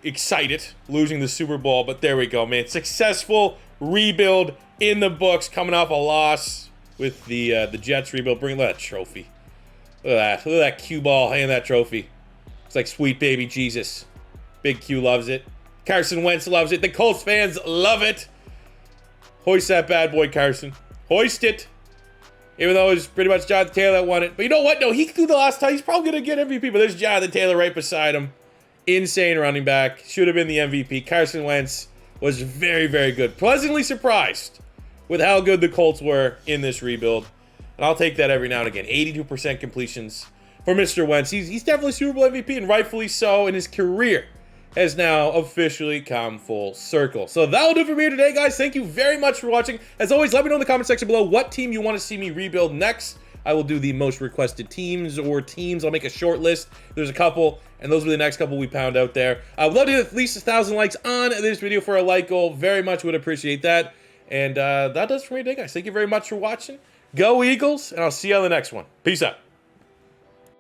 excited losing the Super Bowl. But there we go, man. Successful rebuild in the books. Coming off a loss with the Jets rebuild. Look at that trophy. Look at that. Look at that cue ball. Hand that trophy. It's like sweet baby Jesus. Big Q loves it. Carson Wentz loves it. The Colts fans love it. Hoist that bad boy, Carson. Hoist it. Even though it was pretty much Jonathan Taylor that won it. But you know what? No, he threw the last time. He's probably going to get MVP. But there's Jonathan Taylor right beside him. Insane running back. Should have been the MVP. Carson Wentz was very, very good. Pleasantly surprised with how good the Colts were in this rebuild. And I'll take that every now and again. 82% completions for Mr. Wentz. He's definitely Super Bowl MVP, and rightfully so, in his career has now officially come full circle. So that'll do it for me today, guys. Thank you very much for watching. As always, let me know in the comment section below what team you want to see me rebuild next. I will do the most requested teams or teams. I'll make a short list. There's a couple, and those will be the next couple we pound out there. I would love to get at least 1,000 likes on this video for a like goal. Very much would appreciate that. And that does it for me today, guys. Thank you very much for watching. Go Eagles, and I'll see you on the next one. Peace out.